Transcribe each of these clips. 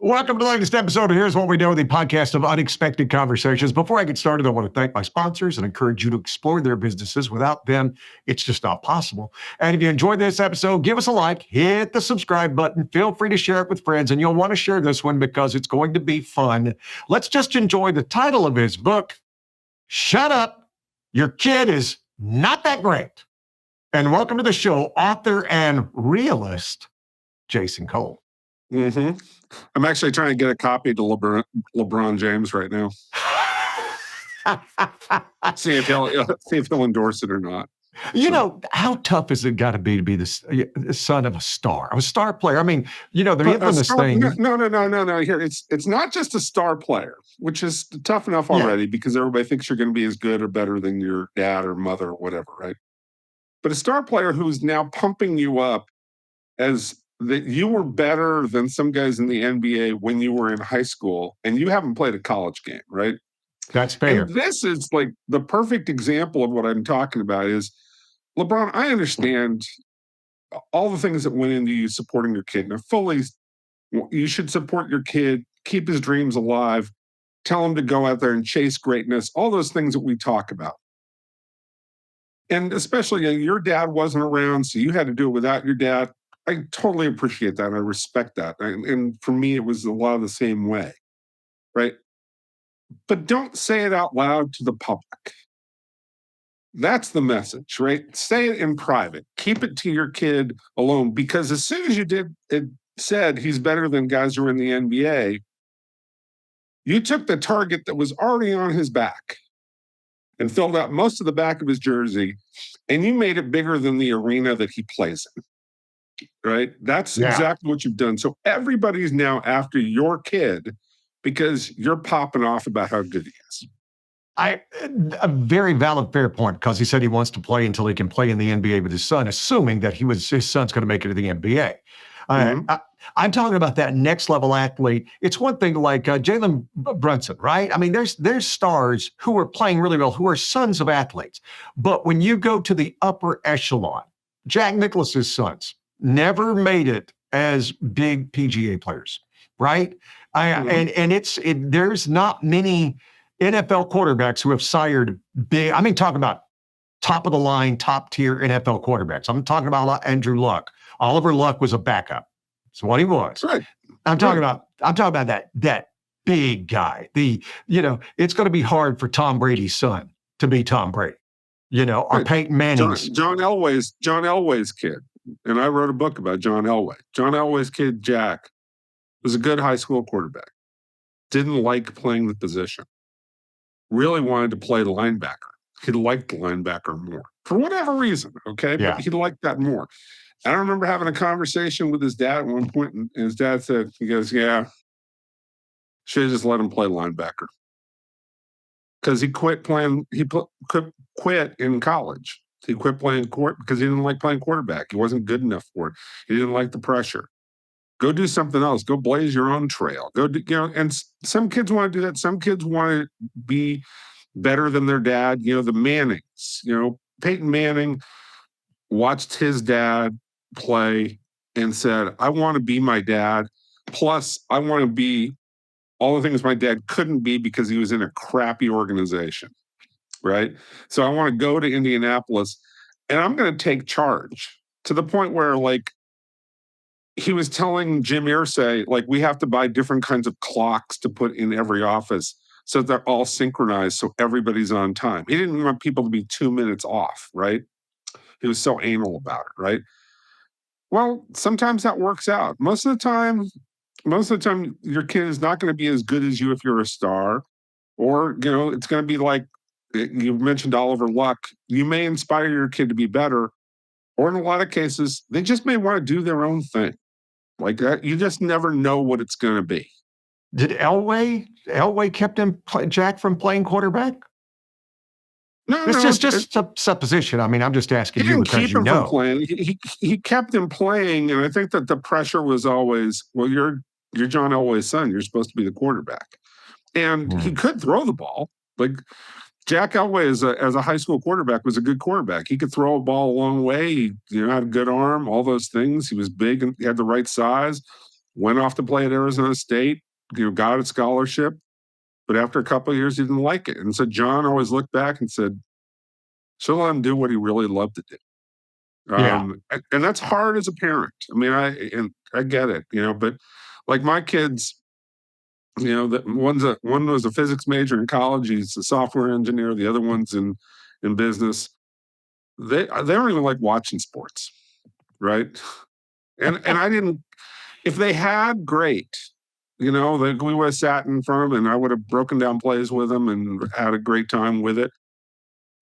Welcome to the latest episode of Here's What We Know, the podcast of unexpected conversations. Before I get started, I want to thank my sponsors and encourage you to explore their businesses. Without them, it's just not possible. And if you enjoyed this episode, give us a like, hit the subscribe button, feel free to share it with friends, and you'll want to share this one because it's going to be fun. Let's just enjoy the title of his book, Shut Up, Your Kid Is Not That Great. And welcome to the show, author and realist, Jason Cole. Mm-hmm. I'm actually trying to get a copy to LeBron James right now. see if he'll endorse it or not. You know, how tough is it got to be the son of a star player? I mean, you know, the infamous thing. No. Here, it's not just a star player, which is tough enough already because everybody thinks you're going to be as good or better than your dad or mother or whatever, right? But a star player who's now pumping you up as that you were better than some guys in the NBA when you were in high school and you haven't played a college game, right? That's fair. And this is like the perfect example of what I'm talking about is, LeBron, I understand all the things that went into you supporting your kid. Now, you should support your kid, keep his dreams alive, tell him to go out there and chase greatness, all those things that we talk about. And especially your dad wasn't around, so you had to do it without your dad. I totally appreciate that. I respect that. And for me, it was a lot of the same way, right? But don't say it out loud to the public. That's the message, right? Say it in private. Keep it to your kid alone, because as soon as you said he's better than guys who are in the NBA, you took the target that was already on his back and filled out most of the back of his jersey, and you made it bigger than the arena that he plays in. Right? That's exactly what you've done. So everybody's now after your kid because you're popping off about how good he is. A very valid, fair point, because he said he wants to play until he can play in the NBA with his son, assuming that his son's going to make it to the NBA. I'm talking about that next level athlete. It's one thing like Jalen Brunson, right? I mean, there's stars who are playing really well, who are sons of athletes. But when you go to the upper echelon, Jack Nicklaus's sons never made it as big PGA players, right? There's not many NFL quarterbacks who have sired big. I mean, talking about top of the line, top tier NFL quarterbacks. I'm talking about Andrew Luck. Oliver Luck was a backup. That's what he was. Right. I'm talking about that big guy. It's going to be hard for Tom Brady's son to be Tom Brady. Or Peyton Manning's. John Elway's kid. And I wrote a book about John Elway. John Elway's kid, Jack, was a good high school quarterback. Didn't like playing the position. Really wanted to play linebacker. He liked linebacker more. For whatever reason, okay? Yeah. But he liked that more. And I remember having a conversation with his dad at one point, and his dad said, he goes, yeah, should have just let him play linebacker. Because he quit in college. He quit playing because he didn't like playing quarterback. He wasn't good enough for it. He didn't like the pressure. Go do something else. Go blaze your own trail. And some kids want to do that. Some kids want to be better than their dad. The Mannings, Peyton Manning watched his dad play and said, I want to be my dad. Plus, I want to be all the things my dad couldn't be because he was in a crappy organization. Right? So I want to go to Indianapolis and I'm going to take charge to the point where, like, he was telling Jim Irsay, like, we have to buy different kinds of clocks to put in every office so they're all synchronized so everybody's on time. He didn't want people to be 2 minutes off, right? He was so anal about it, right? Well, sometimes that works out. Most of the time, your kid is not going to be as good as you if you're a star, or, it's going to be like, you mentioned Oliver Luck. You may inspire your kid to be better, or in a lot of cases, they just may want to do their own thing. Like that, you just never know what it's going to be. Did Elway kept Jack from playing quarterback? No, it's just a supposition. I mean, I'm just asking you because keep him from playing. He kept him playing, and I think that the pressure was always, well, you're John Elway's son. You're supposed to be the quarterback, and he could throw the ball. Like Jack Elway, as a high school quarterback, was a good quarterback. He could throw a ball a long way. He had a good arm, all those things. He was big and he had the right size. went off to play at Arizona State, got a scholarship, but after a couple of years, he didn't like it. And so John always looked back and said, "So let him do what he really loved to do." Yeah. And that's hard as a parent. I mean, I get it, but like my kids, that one was a physics major in college. He's a software engineer. The other one's in business. They don't even like watching sports, right? And I didn't. If they had, great. We would have sat in front of them, and I would have broken down plays with them and had a great time with it.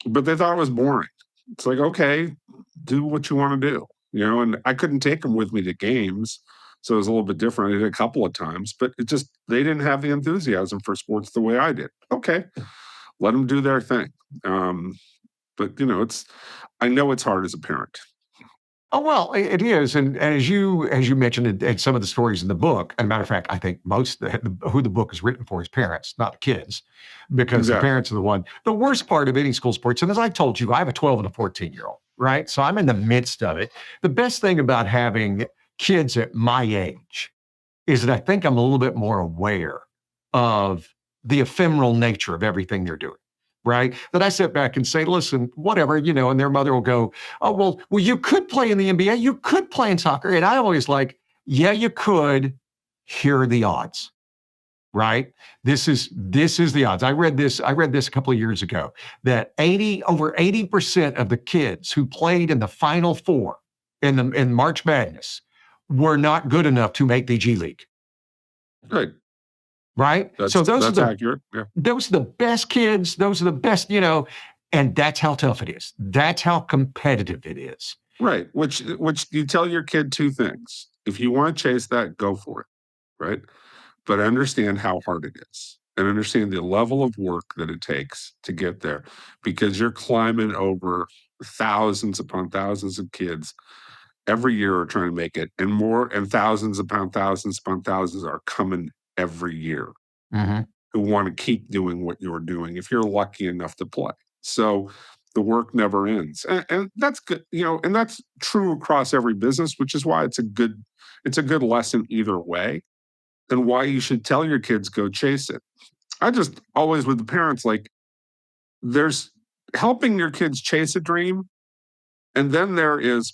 But they thought it was boring. It's like, okay, do what you want to do, and I couldn't take them with me to games. So it was a little bit different. I did a couple of times, but they didn't have the enthusiasm for sports the way I did. Okay, let them do their thing. But I know it's hard as a parent. Oh, well, it is. And as you mentioned in some of the stories in the book, and matter of fact, I think who the book is written for is parents, not the kids, because the Exactly. parents are the worst part of any school sports. And as I told you, I have a 12 and a 14-year-old, right? So I'm in the midst of it. The best thing about having kids at my age is that I think I'm a little bit more aware of the ephemeral nature of everything they're doing, right? That I sit back and say, listen, whatever, and their mother will go, oh, well, you could play in the NBA, you could play in soccer. And I always like, yeah, you could. Here are the odds, right? This is the odds. I read this a couple of years ago that over 80% of the kids who played in the Final Four in March Madness were not good enough to make the G League. Right. Right. So that's accurate. Yeah. those are the best kids. Those are the best, and that's how tough it is. That's how competitive it is. Right. Which you tell your kid two things. If you want to chase that, go for it. Right. But understand how hard it is and understand the level of work that it takes to get there, because you're climbing over thousands upon thousands of kids every year are trying to make it, and thousands upon thousands upon thousands are coming every year who want to keep doing what you're doing if you're lucky enough to play. So the work never ends. And that's good, and that's true across every business, which is why it's a good lesson either way, and why you should tell your kids go chase it. I just always with the parents, like, there's helping your kids chase a dream, and then there is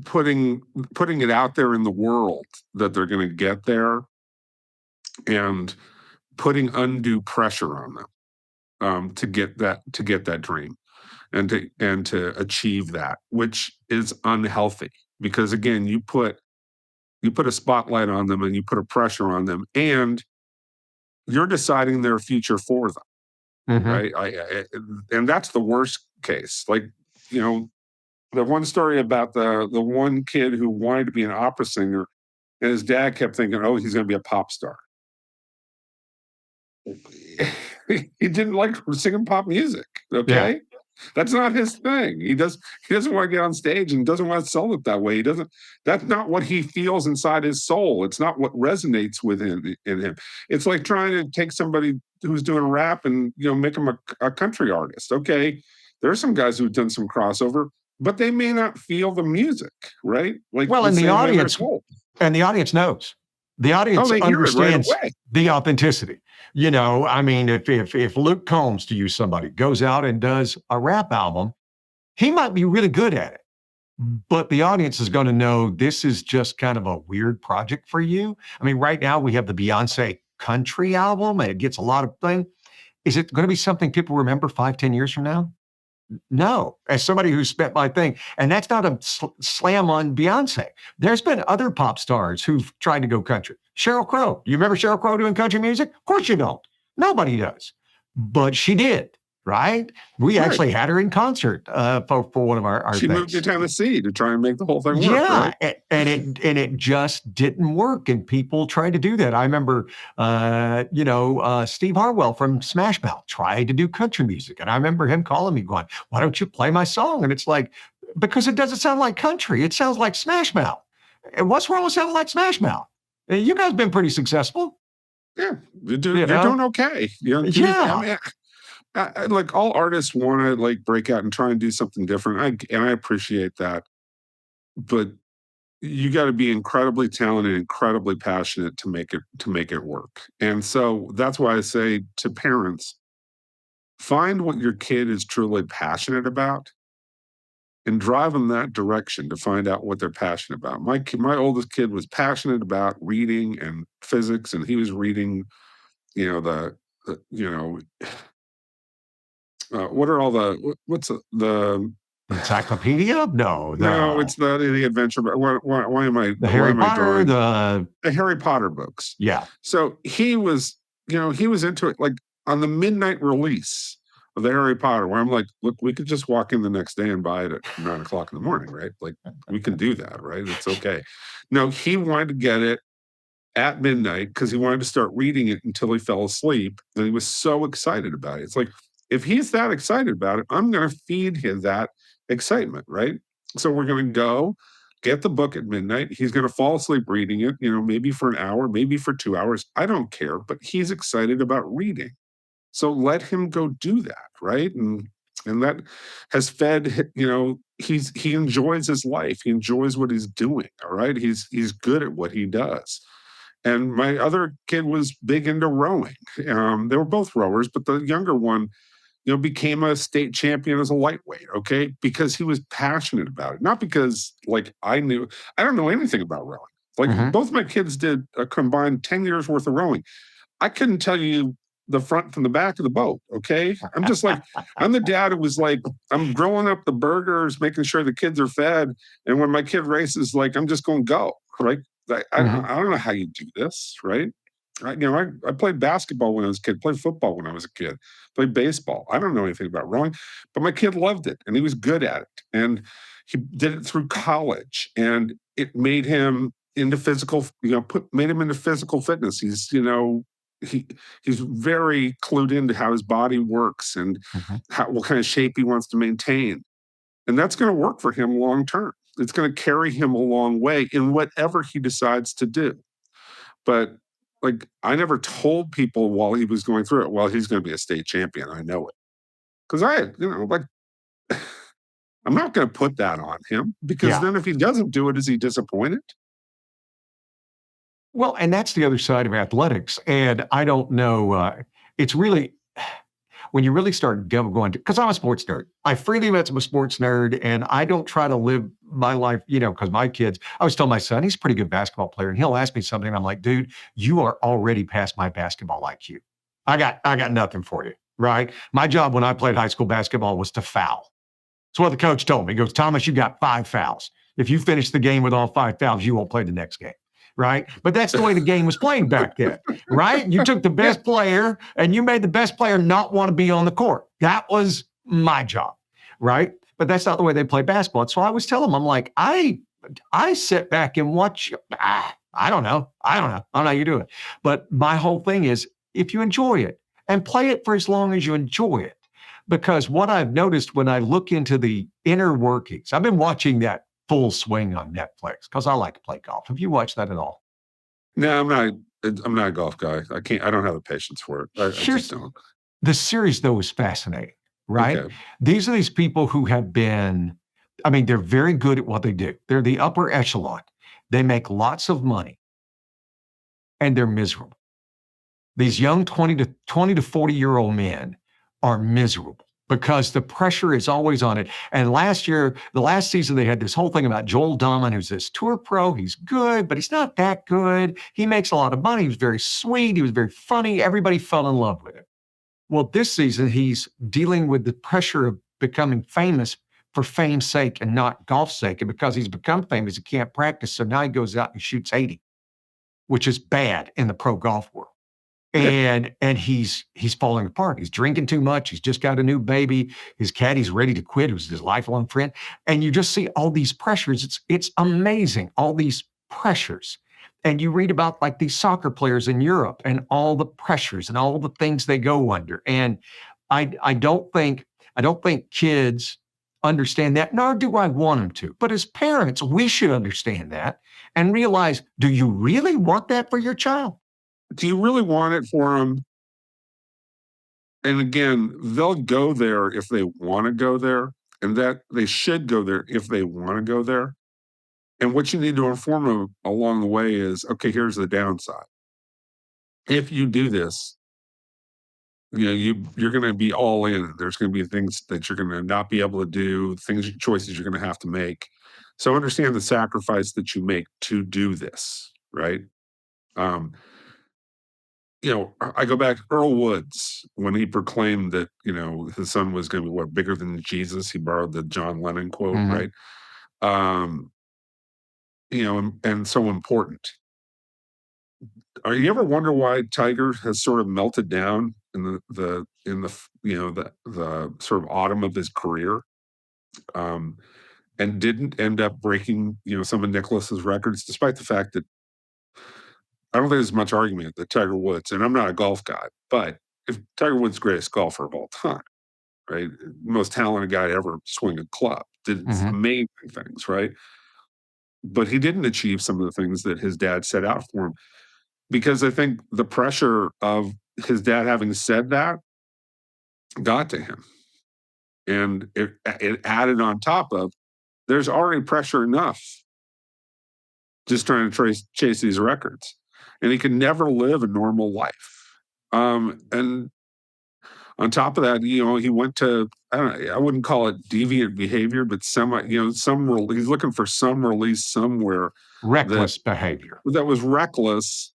putting it out there in the world that they're going to get there, and putting undue pressure on them to get that dream and to achieve that, which is unhealthy, because again, you put a spotlight on them and you put a pressure on them, and you're deciding their future for them, right? And that's the worst case. Like, the one story about the one kid who wanted to be an opera singer, and his dad kept thinking, oh, he's going to be a pop star. He didn't like singing pop music. Okay. Yeah. That's not his thing. He doesn't want to get on stage and doesn't want to sell it that way. That's not what he feels inside his soul. It's not what resonates with him in him. It's like trying to take somebody who's doing rap and make him a country artist. Okay. There are some guys who've done some crossover, but they may not feel the music, right? Like, well, and the audience knows. The audience understands right the authenticity. I mean, if Luke Combs, to use somebody, goes out and does a rap album, he might be really good at it, but the audience is going to know this is just kind of a weird project for you. I mean, right now we have the Beyonce country album, and it gets a lot of things. Is it going to be something people remember 5-10 years from now? No, as somebody who spent my thing, and that's not a slam on Beyonce. There's been other pop stars who've tried to go country. Sheryl Crow. You remember Sheryl Crow doing country music? Of course you don't. Nobody does. But she did, right? We actually had her in concert for one of our She things. moved to Tennessee to try and make the whole thing work. Yeah, right? and it just didn't work, and people tried to do that. I remember, Steve Harwell from Smash Mouth tried to do country music, and I remember him calling me, going, "Why don't you play my song?" And it's like, because it doesn't sound like country; it sounds like Smash Mouth. And what's wrong with sounding like Smash Mouth? You guys have been pretty successful. Yeah, you're doing okay. Yeah. Like, all artists want to like break out and try and do something different. I appreciate that, but you got to be incredibly talented, incredibly passionate to make it work. And so that's why I say to parents, find what your kid is truly passionate about and drive them that direction to find out what they're passionate about. My oldest kid was passionate about reading and physics, and he was reading, you know, you know, what are all the what's the Encyclopedia? No, no, it's the adventure. But the why Harry am I Potter, drawing the Harry Potter books? yeah. So he was, he was into it like on the midnight release of the Harry Potter, where I'm like, look, we could just walk in the next day and buy it at 9 o'clock in the morning, right? Like we can do that, right? It's okay. No, he wanted to get it at midnight because he wanted to start reading it until he fell asleep. And he was so excited about it. It's like, if he's that excited about it, I'm going to feed him that excitement, right? So we're going to go get the book at midnight. He's going to fall asleep reading it, maybe for an hour, maybe for 2 hours. I don't care, but he's excited about reading. So let him go do that, right? And that has fed, he enjoys his life. He enjoys what he's doing. All right. He's good at what he does. And my other kid was big into rowing. They were both rowers, but the younger one, became a state champion as a lightweight, okay? Because he was passionate about it, not because like I don't know anything about rowing. Like Mhm. both my kids did a combined 10 years worth of rowing. I couldn't tell you the front from the back of the boat, okay? I'm just like, I'm the dad who was like, I'm grilling up the burgers, making sure the kids are fed. And when my kid races, like, I'm just going to go, right? Mhm. I don't know how you do this, right? I played basketball when I was a kid, played football when I was a kid, played baseball. I don't know anything about rowing, but my kid loved it and he was good at it. And he did it through college and it made him into physical, made him into physical fitness. He he's very clued into how his body works and Mhm. what kind of shape he wants to maintain. And that's going to work for him long term. It's going to carry him a long way in whatever he decides to do. But like I never told people while he was going through it, well, he's going to be a state champion. I know it. Because like I'm not going to put that on him because Yeah. then if he doesn't do it, is he disappointed? Well, and that's the other side of athletics. And I don't know, it's really when you really start going to, because I'm a sports nerd. I freely admit I'm a sports nerd, and I don't try to live my life, because my kids, I was telling my son, he's a pretty good basketball player, and he'll ask me something, and I'm like, dude, you are already past my basketball IQ. I got nothing for you, right? My job when I played high school basketball was to foul. That's what the coach told me. He goes, Thomas, you got 5 fouls. If you finish the game with all 5 fouls, you won't play the next game. Right. But that's the way the game was played back then. Right. You took the Yeah. best player and you made the best player not want to be on the court. That was my job. Right. But that's not the way they play basketball. So I always tell them, I'm like, I sit back and watch. I don't know. I don't know how you do it. But my whole thing is if you enjoy it and play it for as long as you enjoy it, because what I've noticed when I look into the inner workings, I've been watching that Full Swing on Netflix because I like to play golf. Have you watched that at all? No, I'm not. I'm not a golf guy. I can't. I don't have the patience for it. I just Here's don't. the series, though, is fascinating, right? Okay. These are these people who have been, I mean, they're very good at what they do. They're the upper echelon. They make lots of money and they're miserable. These young 20 to 40-year-old men are miserable because the pressure is always on it. And last year, the last season, they had this whole thing about Joel Doman, who's this tour pro. He's good, but he's not that good. He makes a lot of money. He was very sweet. He was very funny. Everybody fell in love with him. Well, this season, he's dealing with the pressure of becoming famous for fame's sake and not golf's sake. And because he's become famous, he can't practice. So now he goes out and shoots 80, which is bad in the pro golf world. And he's falling apart. He's drinking too much. He's just got a new baby. His caddy's ready to quit, who's his lifelong friend. And you just see all these pressures. It's amazing, all these pressures. And you read about like these soccer players in Europe and all the pressures and all the things they go under. And I don't think kids understand that, nor do I want them to. But as parents, we should understand that and realize, do you really want that for your child? Do you really want it for them? And again, they'll go there if they want to go there, and that they should go there if they want to go there. And what you need to inform them along the way is, okay, here's the downside. If you do this, you're going to be all in. There's going to be things that you're going to not be able to do, choices you're going to have to make. So understand the sacrifice that you make to do this, right? Um, I go back to Earl Woods when he proclaimed that, his son was going to be bigger than Jesus. He borrowed the John Lennon quote, Mhm. right? Um, and so important. Are you ever wonder why Tiger has sort of melted down in the sort of autumn of his career, um, and didn't end up breaking some of Nicklaus's records, despite the fact that I don't think there's much argument that Tiger Woods, and I'm not a golf guy, but if Tiger Woods, greatest golfer of all time, right, most talented guy to ever swing a club, did Mhm. amazing things, right, but he didn't achieve some of the things that his dad set out for him. Because I think the pressure of his dad having said that got to him, and it added on top of there's already pressure enough just trying to chase these records, and he could never live a normal life. And on top of that, he went to I wouldn't call it deviant behavior, but he's looking for some release somewhere that Reckless behavior. was reckless,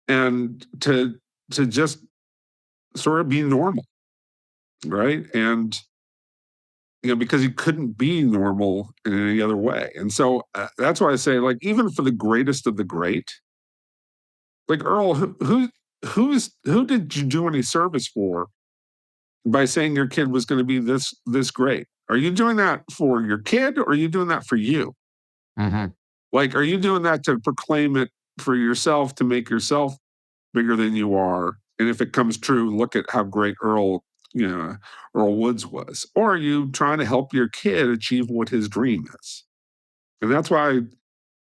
and to just sort of be normal. Right. And, because he couldn't be normal in any other way. And so that's why I say, like, even for the greatest of the great, like Earl, who did you do any service for by saying your kid was going to be this great? Are you doing that for your kid, or are you doing that for you? Mhm. Like, are you doing that to proclaim it for yourself, to make yourself bigger than you are? And if it comes true, look at how great you know, Earl Woods was. Or are you trying to help your kid achieve what his dream is? And that's why,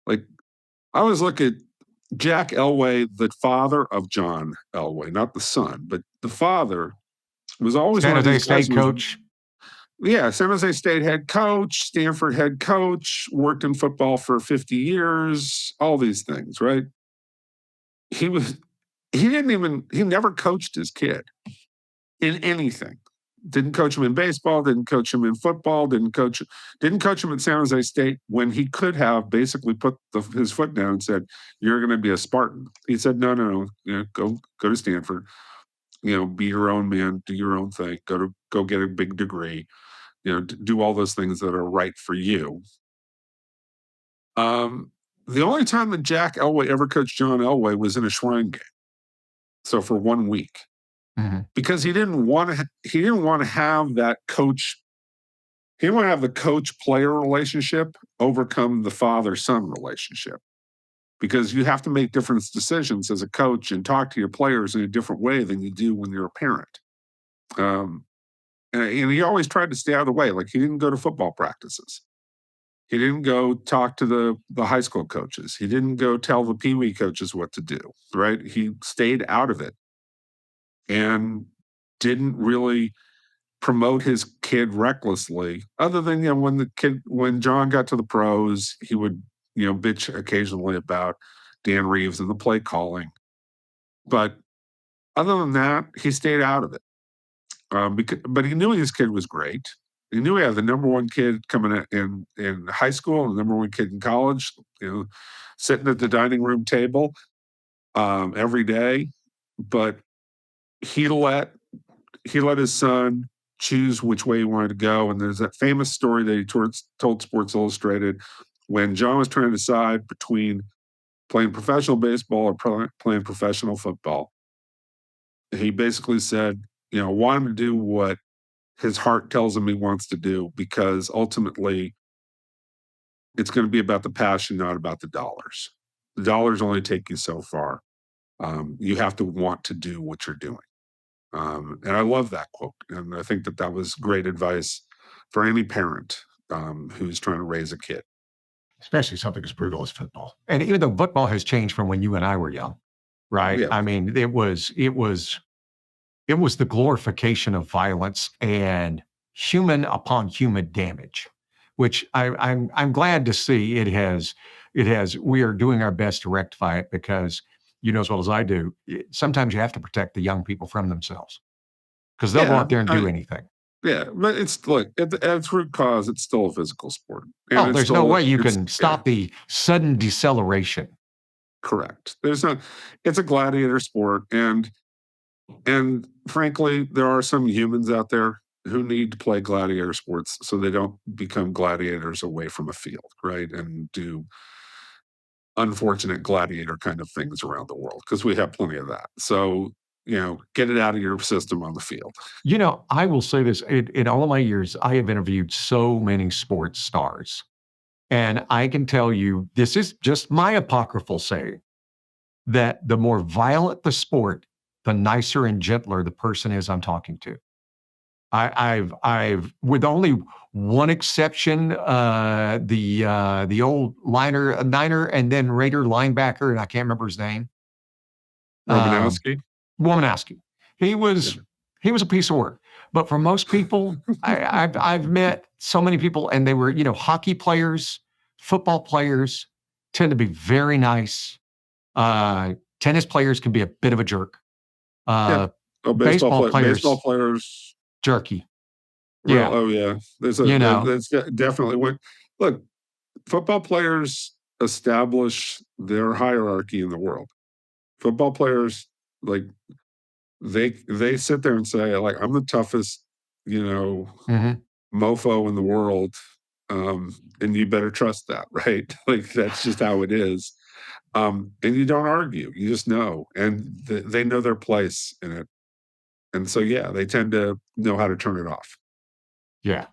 like, I always look at Jack Elway, the father of John Elway, not the son, but the father was always San one of Jose these guys State who was, coach. yeah, San Jose State head coach, Stanford head coach, worked in football for 50 years, all these things, right? He was, he never coached his kid in anything. Didn't coach him in baseball, didn't coach him in football, didn't coach him at San Jose State when he could have basically put his foot down and said, "You're going to be a Spartan." He said, "No, no, no. Go to Stanford. Be your own man, do your own thing. Go get a big degree. Do all those things that are right for you." Um, the only time that Jack Elway ever coached John Elway was in a Shrine game. So for 1 week, Mhm. because he didn't want to have that coach. He didn't want to have the coach player relationship overcome the father son relationship, because you have to make different decisions as a coach and talk to your players in a different way than you do when you're a parent. Um, and he always tried to stay out of the way. Like, he didn't go to football practices. He didn't go talk to the high school coaches. He didn't go tell the pee wee coaches what to do. Right? He stayed out of it and didn't really promote his kid recklessly, other than when John got to the pros, he would bitch occasionally about Dan Reeves and the play calling, but other than that, he stayed out of it. But he knew his kid was great. He knew he had the number one kid coming in high school and the number one kid in college, sitting at the dining room table every day. But he let he let his son choose which way he wanted to go. And there's that famous story that he told Sports Illustrated when John was trying to decide between playing professional baseball or playing professional football. He basically said, I want him to do what his heart tells him he wants to do, because ultimately it's going to be about the passion, not about the dollars. The dollars only take you so far. You have to want to do what you're doing. And I love that quote. And I think that was great advice for any parent who's trying to raise a kid. Especially something as brutal as football. And even though football has changed from when you and I were young, right? Yeah. I mean, it was the glorification of violence and human upon human damage, which I'm glad to see it has. We are doing our best to rectify it because you know as well as I do. Sometimes you have to protect the young people from themselves because they'll go Yeah, out there and do anything. yeah, but it's look at its root cause. It's still a physical sport, and Oh, it's there's no still way you it's can yeah, stop the sudden deceleration. correct. There's not. It's a gladiator sport, and frankly, there are some humans out there who need to play gladiator sports so they don't become gladiators away from a field, right? And do unfortunate gladiator kind of things around the world because we have plenty of that. So, get it out of your system on the field. I will say this in all of my years, I have interviewed so many sports stars. And I can tell you, this is just my apocryphal saying that the more violent the sport, the nicer and gentler the person is I'm talking to. I've, with only one exception, the old Niner, and then Raider linebacker, and I can't remember his name. Um, Romanowski? Womanowski. He Yeah. was he was a piece of work. But for most people, I've met so many people, and they were hockey players, football players tend to be very nice. Tennis players can be a bit of a jerk. Yeah. Uh, Oh, Baseball baseball players players. jerky. Real. Yeah, Oh, yeah. you know. That's definitely when. Look, football players establish their hierarchy in the world. Football players, like, they sit there and say, like, I'm the toughest, you know, Mhm. mofo in the world. And you better trust that, right? Like, that's just how it is. And you don't argue, you just know, and they know their place in it. And so, yeah, they tend to know how to turn it off. Yeah.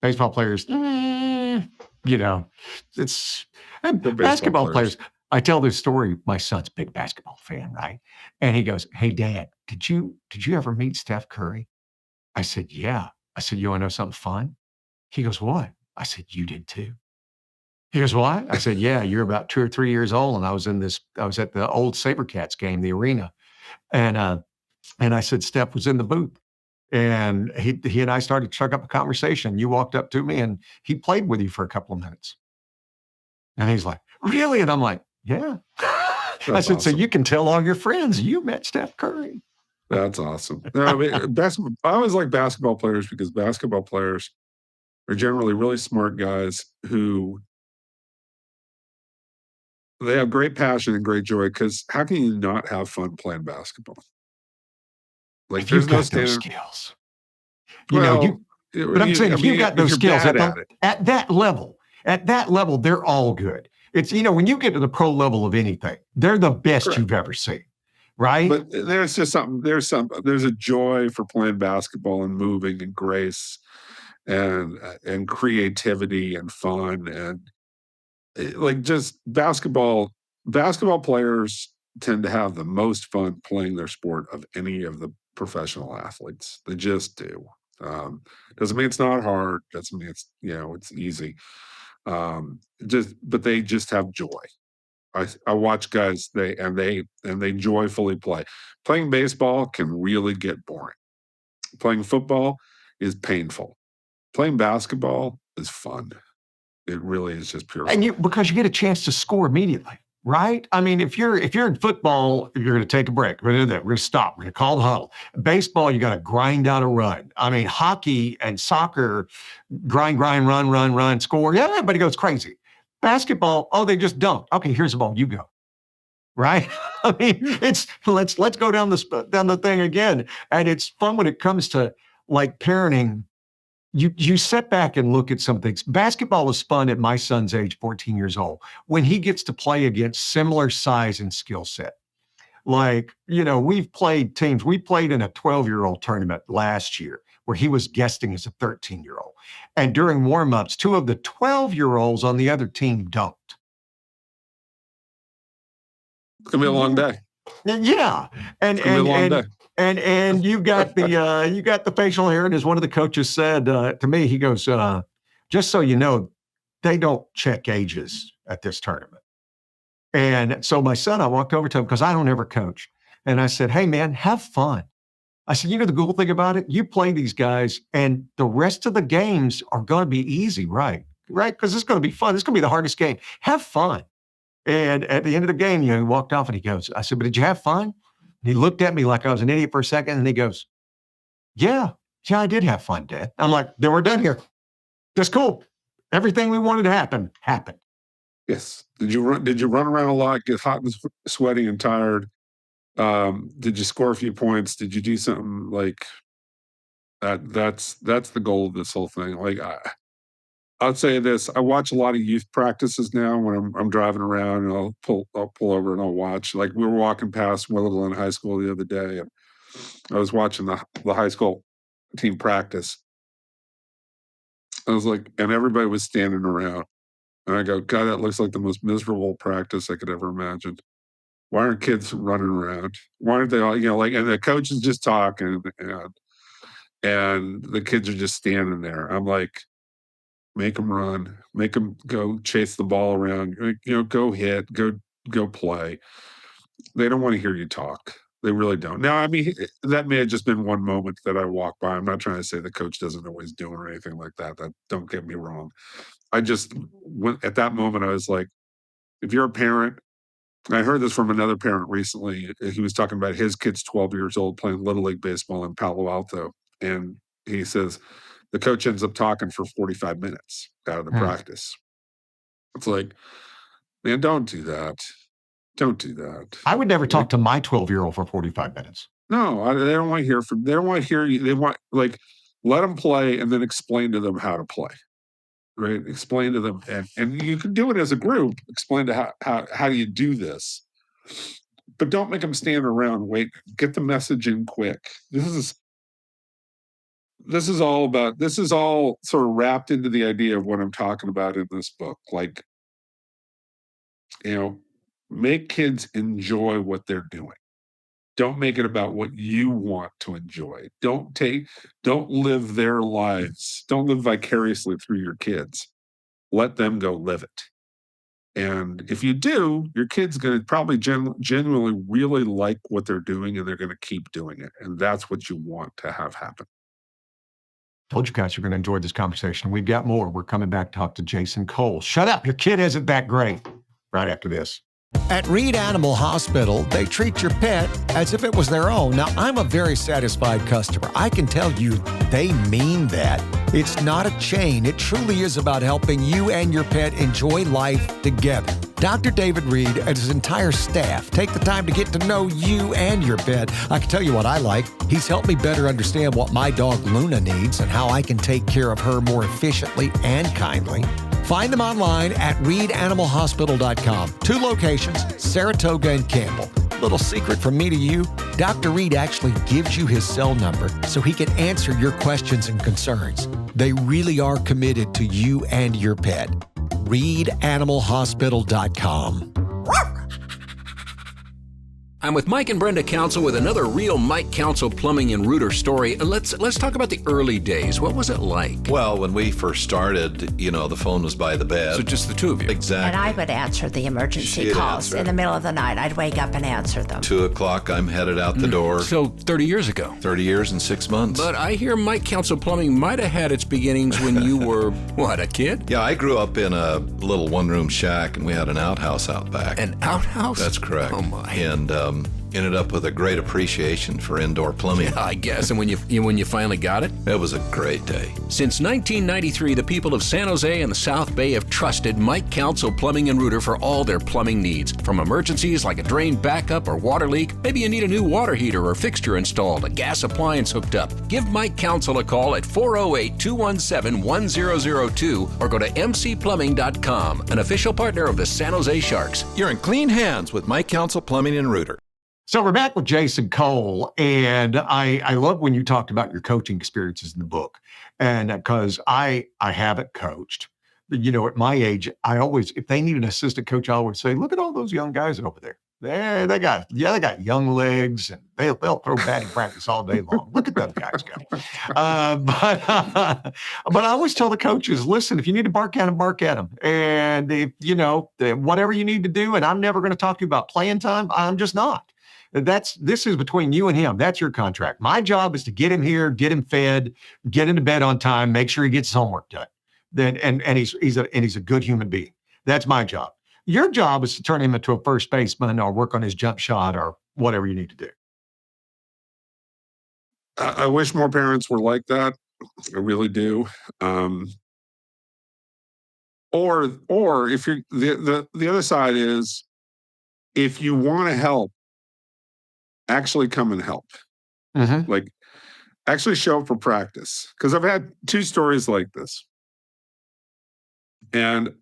Baseball players, you know, it's and They're baseball basketball players. players. I tell this story. My son's a big basketball fan, right? And he goes, "Hey, Dad, did you ever meet Steph Curry?" I said, "Yeah." I said, "You want to know something fun?" He goes, "What?" I said, "You did too." He goes, "What?" I said, "Yeah, you're about 2 or 3 years old, and I was at the old SaberCats game, the arena, and and I said Steph was in the booth." And he and I started to struck up a conversation. You walked up to me and he played with you for a couple of minutes. And he's like, "Really?" And I'm like, "Yeah." I That's said, "So awesome. you can tell all your friends you met Steph Curry." That's awesome. No, I mean, basketball. I always like basketball players because basketball players are generally really smart guys who they have great passion and great joy. Because how can you not have fun playing basketball? Like, If you've there's no got those standard. skills, Well, but I'm saying I if you've mean, got if those you're skills bad at it, at that level, they're all good. It's, when you get to the pro level of anything, they're the best correct. you've ever seen, right? But there's just something. There's a joy for playing basketball and moving and grace and creativity and fun and like just basketball. Basketball players tend to have the most fun playing their sport of any of the professional athletes. They just do. Doesn't mean it's not hard. Doesn't mean it's easy. Just but they just have joy. I watch guys they joyfully play. Playing baseball can really get boring. Playing football is painful. Playing basketball is fun. It really is just pure And fun. because you get a chance to score immediately, right? I mean, if you're in football, you're going to take a break. We're going to do that. We're going to stop. We're going to call the huddle. Baseball, you got to grind out a run. I mean, hockey and soccer, grind, run, score. Yeah, everybody goes crazy. Basketball, oh, they just don't. Okay, here's the ball. You go. Right? I mean, it's let's go down the thing again. And it's fun when it comes to like parenting. You sit back and look at some things. Basketball is fun at my son's age, 14 years old, when he gets to play against similar size and skill set. Like, we've played teams. We played in a 12-year-old tournament last year where he was guesting as a 13-year-old. And during warm-ups, two of the 12-year-olds on the other team don't. It's gonna be a long day. Yeah. And It's gonna be a and long day. and and you got the facial hair. And as one of the coaches said to me, he goes, just so you know, they don't check ages at this tournament. And so my son, I walked over to him because I don't ever coach. And I said, "Hey man, have fun." I said, the cool thing about it, you play these guys and the rest of the games are going to be easy, right? right? Because it's going to be fun. It's going to be the hardest game. Have fun. And at the end of the game, he walked off and he goes, I said, but did you have fun? And he looked at me like I was an idiot for a second. And he goes, yeah, I did have fun, Dad. I'm like, then we're done here. That's cool. Everything we wanted to happen, happened. Yes. Did you run around a lot, get hot and sweaty and tired? Did you score a few points? Did you do something like that? That's the goal of this whole thing. Like, I'll say this: I watch a lot of youth practices now when I'm driving around, and I'll pull over and I'll watch. Like, we were walking past Willowland High School the other day, and I was watching the high school team practice. I was like, and everybody was standing around, and I go, God, that looks like the most miserable practice I could ever imagine. Why aren't kids running around? Why aren't they all, like, and the coach is just talking, and the kids are just standing there. I'm like, make them run, make them go chase the ball around, go hit, go play. They don't want to hear you talk. They really don't. Now, I mean, that may have just been one moment that I walked by. I'm not trying to say the coach doesn't know what he's doing or anything like that. Don't get me wrong. I just went at that moment. I was like, if you're a parent, I heard this from another parent recently. He was talking about his kid's 12 years old playing Little League baseball in Palo Alto. And he says the coach ends up talking for 45 minutes out of the practice. It's like, man, don't do that. Don't do that. I would never talk to my 12-year-old for 45 minutes. No, they don't want to hear they don't want to hear you. They want, like, let them play and then explain to them how to play. Right? Explain to them, and you can do it as a group. Explain to how do you do this, but don't make them stand around. Wait, get the message in quick. This is all sort of wrapped into the idea of what I'm talking about in this book. Like, make kids enjoy what they're doing. Don't make it about what you want to enjoy. Don't live their lives. Don't live vicariously through your kids. Let them go live it. And if you do, your kid's going to probably genuinely really like what they're doing, and they're going to keep doing it. And that's what you want to have happen. Told you guys you're going to enjoy this conversation. We've got more. We're coming back to talk to Jason Cole. Shut up. Your kid isn't that great. Right after this. At Reed Animal Hospital, they treat your pet as if it was their own. Now, I'm a very satisfied customer. I can tell you they mean that. It's not a chain. It truly is about helping you and your pet enjoy life together. Dr. David Reed and his entire staff take the time to get to know you and your pet. I can tell you what I like. He's helped me better understand what my dog Luna needs and how I can take care of her more efficiently and kindly. Find them online at reedanimalhospital.com. 2 locations, Saratoga and Campbell. Little secret from me to you, Dr. Reed actually gives you his cell number so he can answer your questions and concerns. They really are committed to you and your pet. reedanimalhospital.com. I'm with Mike and Brenda Council with another real Mike Council Plumbing and Rooter story. Let's talk about the early days. What was it like? Well, when we first started, the phone was by the bed. So just the two of you? Exactly. And I would answer the emergency calls in the middle of the night. I'd wake up and answer them. 2:00, I'm headed out the door. So 30 years ago. 30 years and 6 months. But I hear Mike Council Plumbing might have had its beginnings when you were, what, a kid? Yeah, I grew up in a little one-room shack, and we had an outhouse out back. An outhouse? That's correct. Oh, my. And ended up with a great appreciation for indoor plumbing. Yeah, I guess. And when you finally got it? It was a great day. Since 1993, the people of San Jose and the South Bay have trusted Mike Council Plumbing and Rooter for all their plumbing needs. From emergencies like a drain backup or water leak, maybe you need a new water heater or fixture installed, a gas appliance hooked up. Give Mike Council a call at 408-217-1002 or go to mcplumbing.com, an official partner of the San Jose Sharks. You're in clean hands with Mike Council Plumbing and Rooter. So we're back with Jason Cole, and I love when you talked about your coaching experiences in the book, and because I haven't coached. At my age, if they need an assistant coach, I always say, look at all those young guys over there. They got young legs, and they'll throw batting practice all day long. Look at those guys go. But I always tell the coaches, listen, if you need to bark at them, and if whatever you need to do, and I'm never going to talk to you about playing time, I'm just not. This is between you and him. That's your contract. My job is to get him here, get him fed, get him to bed on time, make sure he gets his homework done. then and he's a good human being. That's my job. Your job is to turn him into a first baseman or work on his jump shot or whatever you need to do. I wish more parents were like that. I really do. Or if you're the other side is, if you want to help, actually come and help. Like, actually show up for practice. Because I've had 2 stories like this. And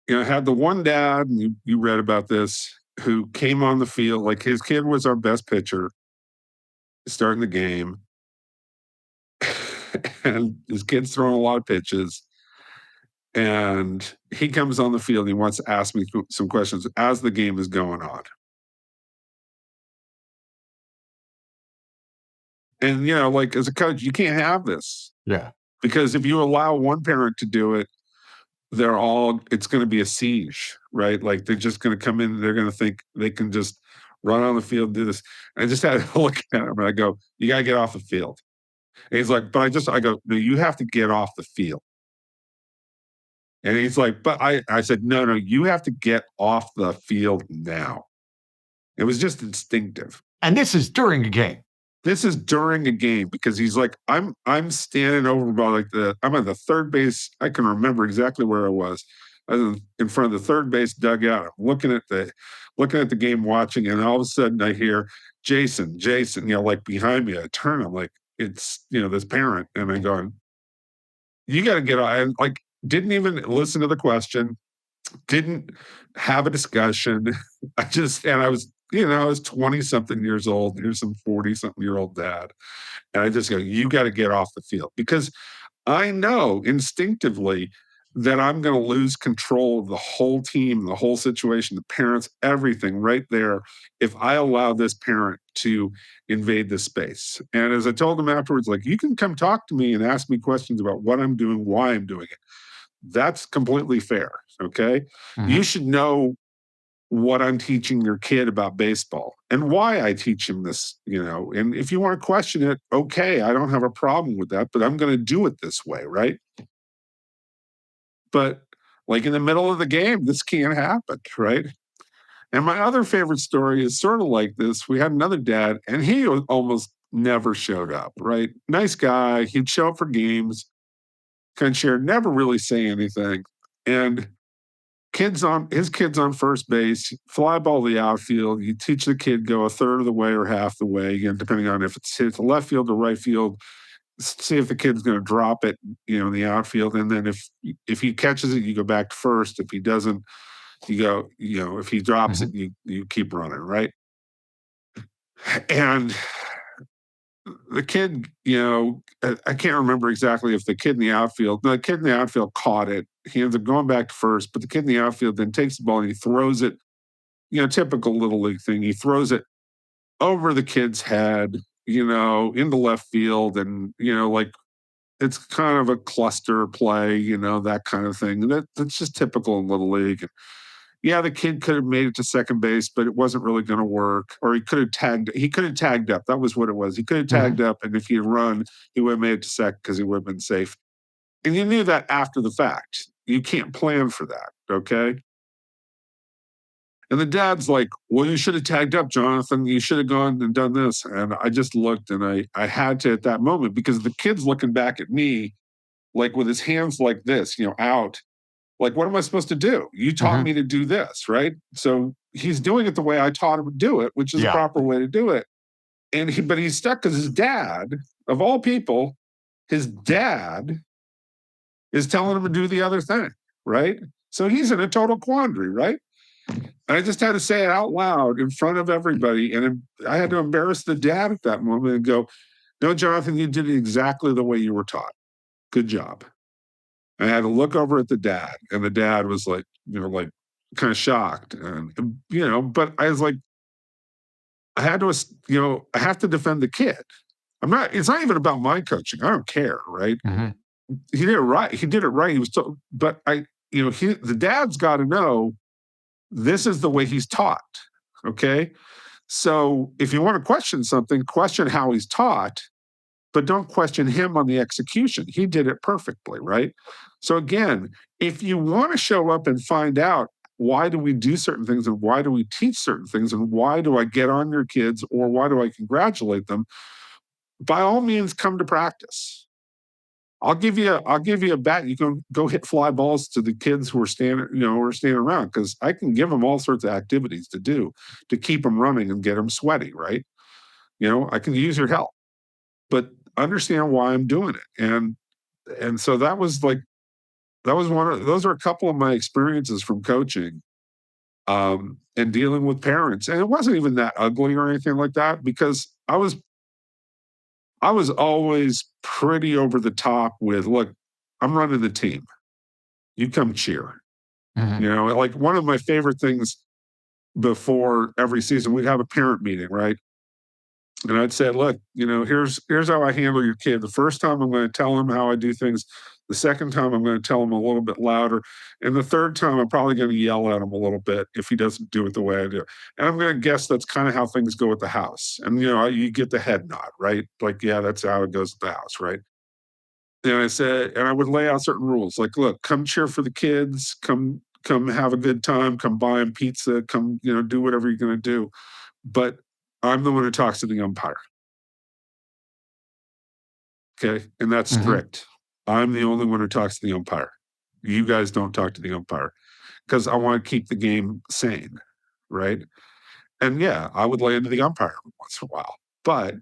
I had the one dad, and you read about this, who came on the field, like his kid was our best pitcher starting the game. And his kid's throwing a lot of pitches. And he comes on the field and he wants to ask me some questions as the game is going on. And, like, as a coach, you can't have this. Yeah. Because if you allow one parent to do it, it's going to be a siege, right? Like, they're just going to come in and they're going to think they can just run on the field, do this. And I just had to look at him and I go, you got to get off the field. And he's like, I go, no, you have to get off the field. And he's like, but I said, no, you have to get off the field now. It was just instinctive. And this is during a game. This is during a game, because he's like, I'm standing over by I'm at the third base. I can remember exactly where I was. I was in front of the third base dugout. I'm looking at the game, watching, and all of a sudden I hear Jason, like behind me. I turn, I'm like, it's this parent, and I'm going, you got to get on. And like, didn't even listen to the question, didn't have a discussion. I was 20-something years old. Here's some 40-something-year-old dad. And I just go, you got to get off the field. Because I know instinctively that I'm going to lose control of the whole team, the whole situation, the parents, everything right there, if I allow this parent to invade this space. And as I told him afterwards, like, you can come talk to me and ask me questions about what I'm doing, why I'm doing it. That's completely fair, okay? You should know what I'm teaching your kid about baseball and why I teach him this, and if you want to question it, okay, I don't have a problem with that, but I'm going to do it this way, right? But like, in the middle of the game, this can't happen, right? And my other favorite story is sort of like this. We had another dad, and he almost never showed up, right? Nice guy. He'd show up for games, kind of share, never really say anything. And his kid's on first base, fly ball to the outfield. You teach the kid, go a third of the way or half the way, again, depending on if it's hit to left field or right field. See if the kid's going to drop it, in the outfield. And then if he catches it, you go back to first. If he doesn't, you go, if he drops it, you keep running, right? And the kid, I can't remember exactly if the kid in the outfield caught it. He ends up going back to first, but the kid in the outfield then takes the ball and he throws it, typical little league thing. He throws it over the kid's head, into left field. And, like, it's kind of a cluster play, that kind of thing. And that's just typical in little league. And yeah, the kid could have made it to second base, but it wasn't really going to work. Or he could have tagged up. That was what it was. He could have tagged up, and if he had run, he would have made it to second because he would have been safe. And you knew that after the fact. You can't plan for that, okay? And the dad's like, well, you should have tagged up, Jonathan. You should have gone and done this. And I just looked, and I had to at that moment, because the kid's looking back at me, like, with his hands like this, out. Like, what am I supposed to do? You taught me to do this, right? So he's doing it the way I taught him to do it, which is the proper way to do it. But he's stuck because his dad, of all people, his dad is telling him to do the other thing, right? So he's in a total quandary, right? And I just had to say it out loud in front of everybody. And I had to embarrass the dad at that moment and go, no, Jonathan, you did it exactly the way you were taught. Good job. I had to look over at the dad, and the dad was like, like, kind of shocked. And, but I was like, I had to defend the kid. It's not even about my coaching. I don't care, right? He did it right. He was told, but the dad's got to know this is the way he's taught. Okay. So if you want to question something, question how he's taught, but don't question him on the execution. He did it perfectly, right? So again, if you want to show up and find out why do we do certain things and why do we teach certain things and why do I get on your kids or why do I congratulate them, by all means come to practice. I'll give you a bat. You can go hit fly balls to the kids who are standing around, because I can give them all sorts of activities to do to keep them running and get them sweaty, right? I can use your help, but understand why I'm doing it. And so those are a couple of my experiences from coaching, and dealing with parents. And it wasn't even that ugly or anything like that, because I was always pretty over the top with, look, I'm running the team. You come cheer. Mhm. Like one of my favorite things before every season, we'd have a parent meeting, right? And I'd say, look, here's how I handle your kid. The first time I'm going to tell him how I do things. The second time I'm going to tell him a little bit louder. And the third time I'm probably going to yell at him a little bit if he doesn't do it the way I do. And I'm going to guess that's kind of how things go at the house. And, you get the head nod, right? Like, yeah, that's how it goes at the house, right? And I would lay out certain rules, like, look, come cheer for the kids, come have a good time, come buy them pizza, come, do whatever you're going to do. But I'm the one who talks to the umpire. Okay. And that's Mhm. strict. I'm the only one who talks to the umpire. You guys don't talk to the umpire, because I want to keep the game sane. Right. And yeah, I would lay into the umpire once in a while. But,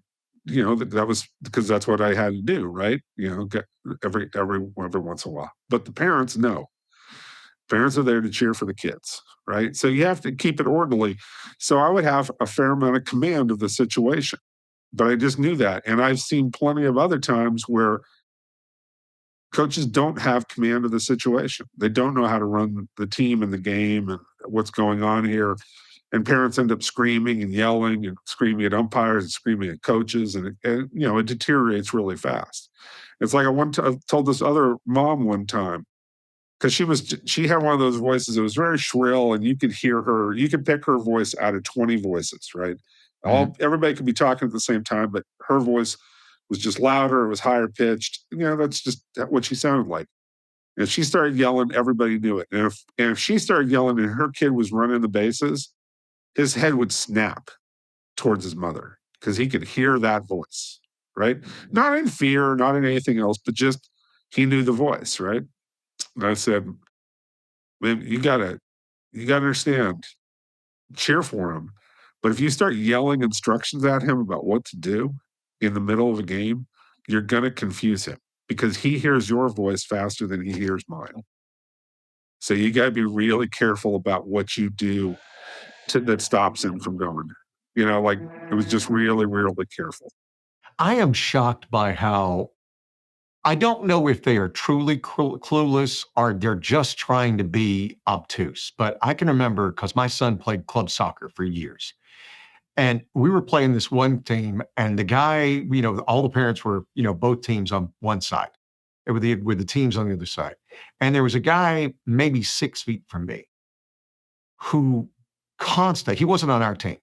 that was because that's what I had to do. Right. Get every once in a while. But the parents, no. Parents are there to cheer for the kids. Right. So you have to keep it orderly. So I would have a fair amount of command of the situation. But I just knew that. And I've seen plenty of other times where coaches don't have command of the situation. They don't know how to run the team and the game and what's going on here. And parents end up screaming and yelling and screaming at umpires and screaming at coaches. And it deteriorates really fast. It's like I told this other mom one time, because she had one of those voices that was very shrill, and you could hear her. You could pick her voice out of 20 voices, right? Mhm. Everybody could be talking at the same time, but her voice was just louder. It was higher pitched. That's just what she sounded like. And if she started yelling, everybody knew it. And if she started yelling and her kid was running the bases, his head would snap towards his mother, because he could hear that voice, right? Not in fear, not in anything else, but just he knew the voice, right? And I said, man, you gotta understand, cheer for him. But if you start yelling instructions at him about what to do in the middle of a game, you're gonna confuse him, because he hears your voice faster than he hears mine. So you gotta be really careful about what you do that stops him from going. Like, it was just really, really careful. I am shocked by how I don't know if they are truly clueless or they're just trying to be obtuse. But I can remember, because my son played club soccer for years. And we were playing this one team, and the guy, all the parents were, both teams on one side, and with the teams on the other side. And there was a guy maybe 6 feet from me who he wasn't on our team,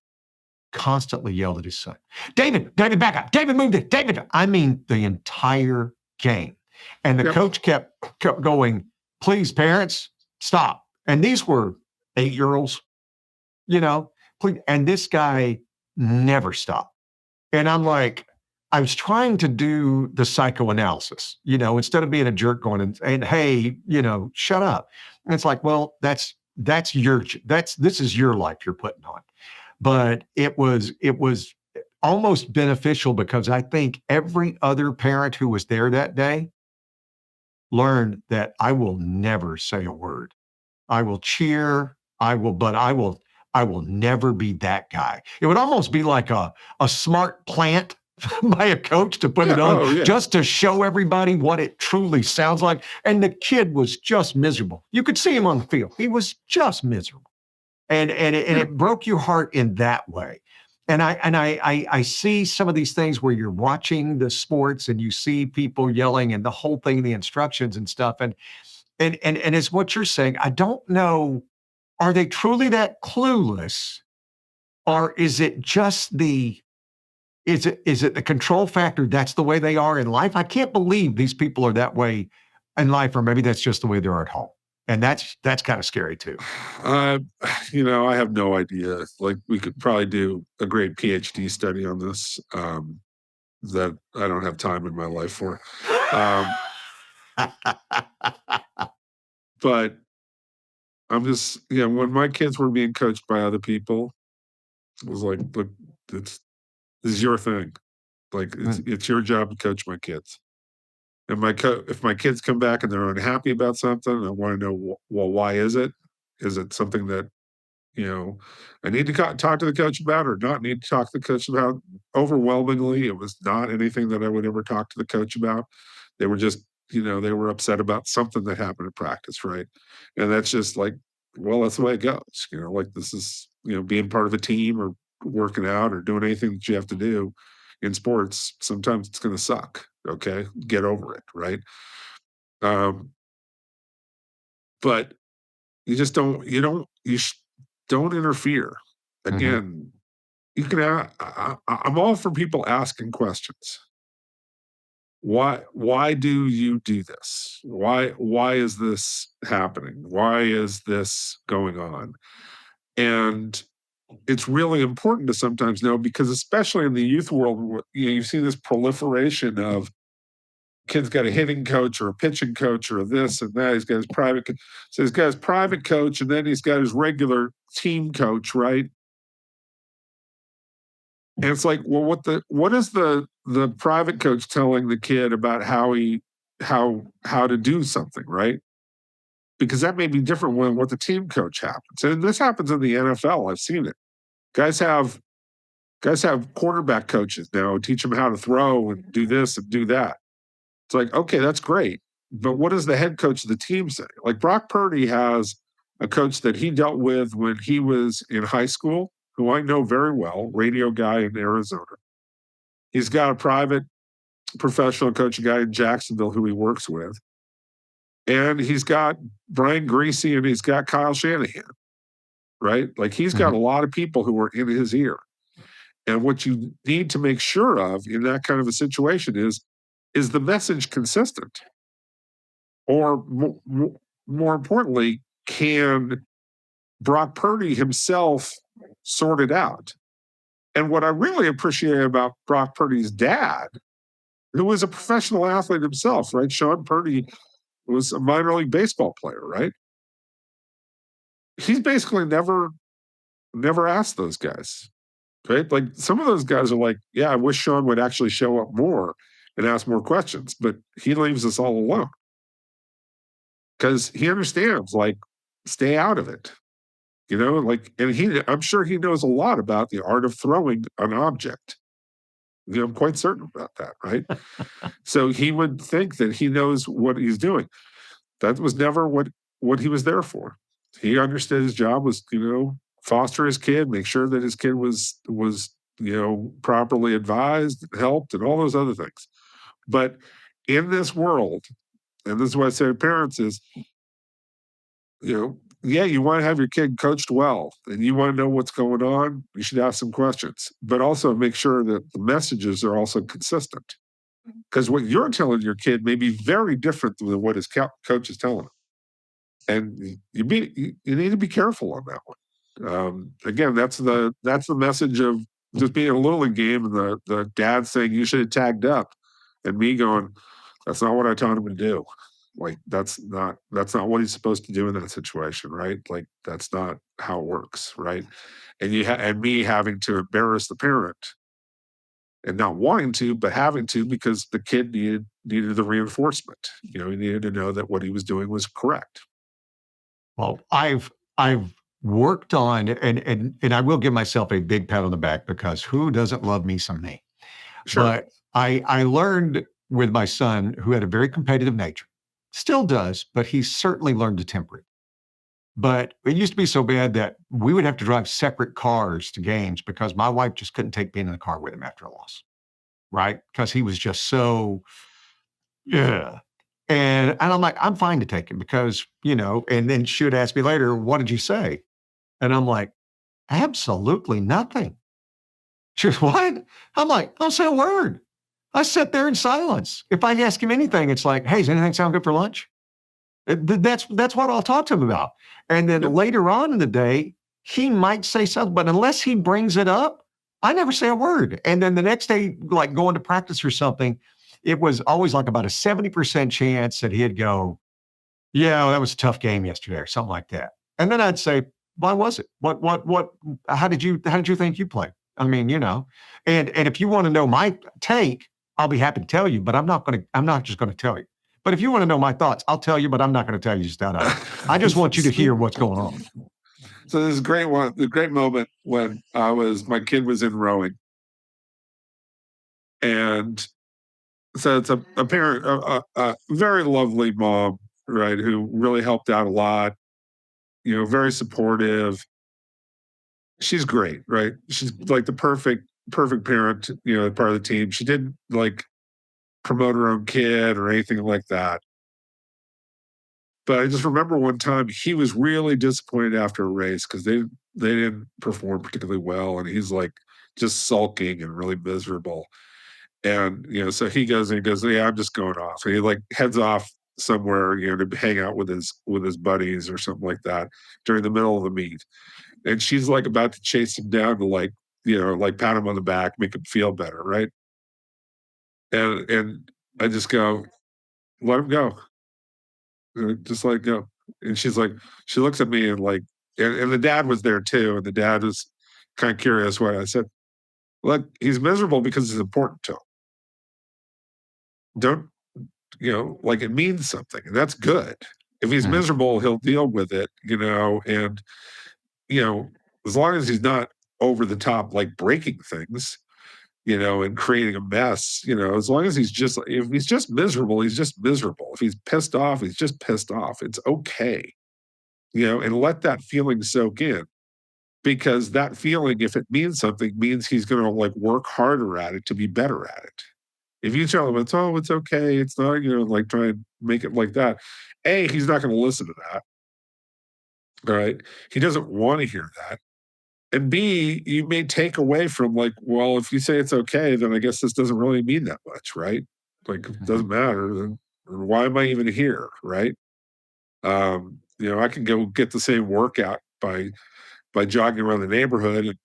constantly yelled at his son, David, back up. David, move it. David. I mean, the entire game. And the Yep. coach kept going, please, parents, stop. And these were 8-year-olds, please. And this guy never stopped. And I'm like, I was trying to do the psychoanalysis, instead of being a jerk going and hey, shut up. And it's like, well, this is your life you're putting on. But it was almost beneficial, because I think every other parent who was there that day learned that I will never say a word. I will cheer, but I will never be that guy. It would almost be like a smart plant by a coach to put Yeah. it on, Oh, yeah. just to show everybody what it truly sounds like. And the kid was just miserable. You could see him on the field. He was just miserable. And Yeah. it broke your heart in that way. And I see some of these things where you're watching the sports and you see people yelling and the whole thing, the instructions and stuff. And it's what you're saying. I don't know, are they truly that clueless? Or is it just the Is it the control factor? That's the way they are in life. I can't believe these people are that way in life, or maybe that's just the way they are at home. And that's kind of scary too. Uh, I have no idea. Like, we could probably do a great PhD study on this, that I don't have time in my life for. Um, but I'm just, when my kids were being coached by other people, it was like, look, this is your thing. Like, it's your job to coach my kids. And if my kids come back and they're unhappy about something, I want to know, well, why is it? Is it something that I need to talk to the coach about, or not need to talk to the coach about? Overwhelmingly, it was not anything that I would ever talk to the coach about. They were just, they were upset about something that happened in practice, right? And that's just like, well, that's the way it goes. Like, this is, being part of a team, or working out, or doing anything that you have to do in sports. Sometimes it's going to suck. Okay, get over it, right? Um, but you just don't. Don't interfere. Again, you can. I'm all for people asking questions. Why do you do this? Why is this happening? Why is this going on? And it's really important to sometimes know, because especially in the youth world, you see this proliferation of kid's got a hitting coach or a pitching coach or this and that. He's got his private, so he's got his private coach, and then he's got his regular team coach, right? And it's like, well, what is the private coach telling the kid about how to do something, right? Because that may be different when what the team coach happens. And this happens in the NFL. I've seen it. Guys have quarterback coaches now, teach them how to throw and do this and do that. It's like, okay, that's great. But what does the head coach of the team say? Like, Brock Purdy has a coach that he dealt with when he was in high school, who I know very well, radio guy in Arizona. He's got a private professional coaching guy in Jacksonville who he works with. And he's got Brian Greasy, and he's got Kyle Shanahan, right? Like, he's got a lot of people who are in his ear. And what you need to make sure of in that kind of a situation is the message consistent? Or more importantly, can Brock Purdy himself sort it out? And what I really appreciate about Brock Purdy's dad, who was a professional athlete himself, right? Sean Purdy was a minor league baseball player, right? He's basically never asked those guys, right? Like, some of those guys are like, yeah, I wish Sean would actually show up more and ask more questions, but he leaves us all alone because he understands, like, stay out of it, like, and I'm sure he knows a lot about the art of throwing an object. I'm quite certain about that, right? So he would think that he knows what he's doing. That was never what he was there for. He understood his job was, foster his kid, make sure that his kid was properly advised, helped, and all those other things. But in this world, and this is what I say to parents is, yeah, you want to have your kid coached well, and you want to know what's going on, you should ask some questions, but also make sure that the messages are also consistent. Because what you're telling your kid may be very different than what his coach is telling him. And you need to be careful on that one. Again, that's the message of just being a little league game, and the dad saying you should have tagged up, and me going, that's not what I taught him to do. Like, that's not what he's supposed to do in that situation, right? Like, that's not how it works, right? And and me having to embarrass the parent, and not wanting to, but having to, because the kid needed the reinforcement. He needed to know that what he was doing was correct. Well, I've worked on, and I will give myself a big pat on the back, because who doesn't love me some me? Sure. But I learned with my son, who had a very competitive nature, still does, but he's certainly learned to temper it. But it used to be so bad that we would have to drive separate cars to games, because my wife just couldn't take being in the car with him after a loss, right? Because he was just so, yeah. And I'm like, I'm fine to take him, because, and then she would ask me later, what did you say? And I'm like, absolutely nothing. She goes, what? I'm like, I don't say a word. I sit there in silence. If I ask him anything, it's like, hey, does anything sound good for lunch? That's what I'll talk to him about. And then Yep. later on in the day, he might say something, but unless he brings it up, I never say a word. And then the next day, like going to practice or something, it was always like about a 70% chance that he'd go, yeah, well, that was a tough game yesterday or something like that. And then I'd say, why was it? How did you think you played? I mean, and if you want to know my take, I'll be happy to tell you, but I'm not just going to tell you. But if you want to know my thoughts, I'll tell you, but I'm not going to tell you just out of it. I just want you to hear what's going on. So this the great moment when my kid was in rowing, and so it's a parent, a very lovely mom, right, who really helped out a lot, very supportive. She's great, right? She's like the perfect parent, part of the team. She didn't like promote her own kid or anything like that. But I just remember one time he was really disappointed after a race because they didn't perform particularly well, and he's like just sulking and really miserable. And so he goes, yeah, I'm just going off. And he like heads off somewhere, to hang out with his buddies or something like that during the middle of the meet. And she's like about to chase him down to like, like pat him on the back, make him feel better, right? And I just go, let him go. Just like go. And she looks at me and like, and the dad was there too. And the dad was kind of curious what I said. Look, he's miserable because it's important to him. Don't, like it means something. And that's good. If he's miserable, he'll deal with it, and, as long as he's not over the top, like breaking things, and creating a mess, as long as if he's just miserable, he's just miserable. If he's pissed off, he's just pissed off. It's okay, and let that feeling soak in, because that feeling, if it means something, means he's going to like work harder at it to be better at it. If you tell him it's okay, it's not, like try and make it like that. A, he's not going to listen to that. All right. He doesn't want to hear that. And B, you may take away from like, well, if you say it's okay, then I guess this doesn't really mean that much, right? Like, if it doesn't matter, then why am I even here, right? I can go get the same workout by jogging around the neighborhood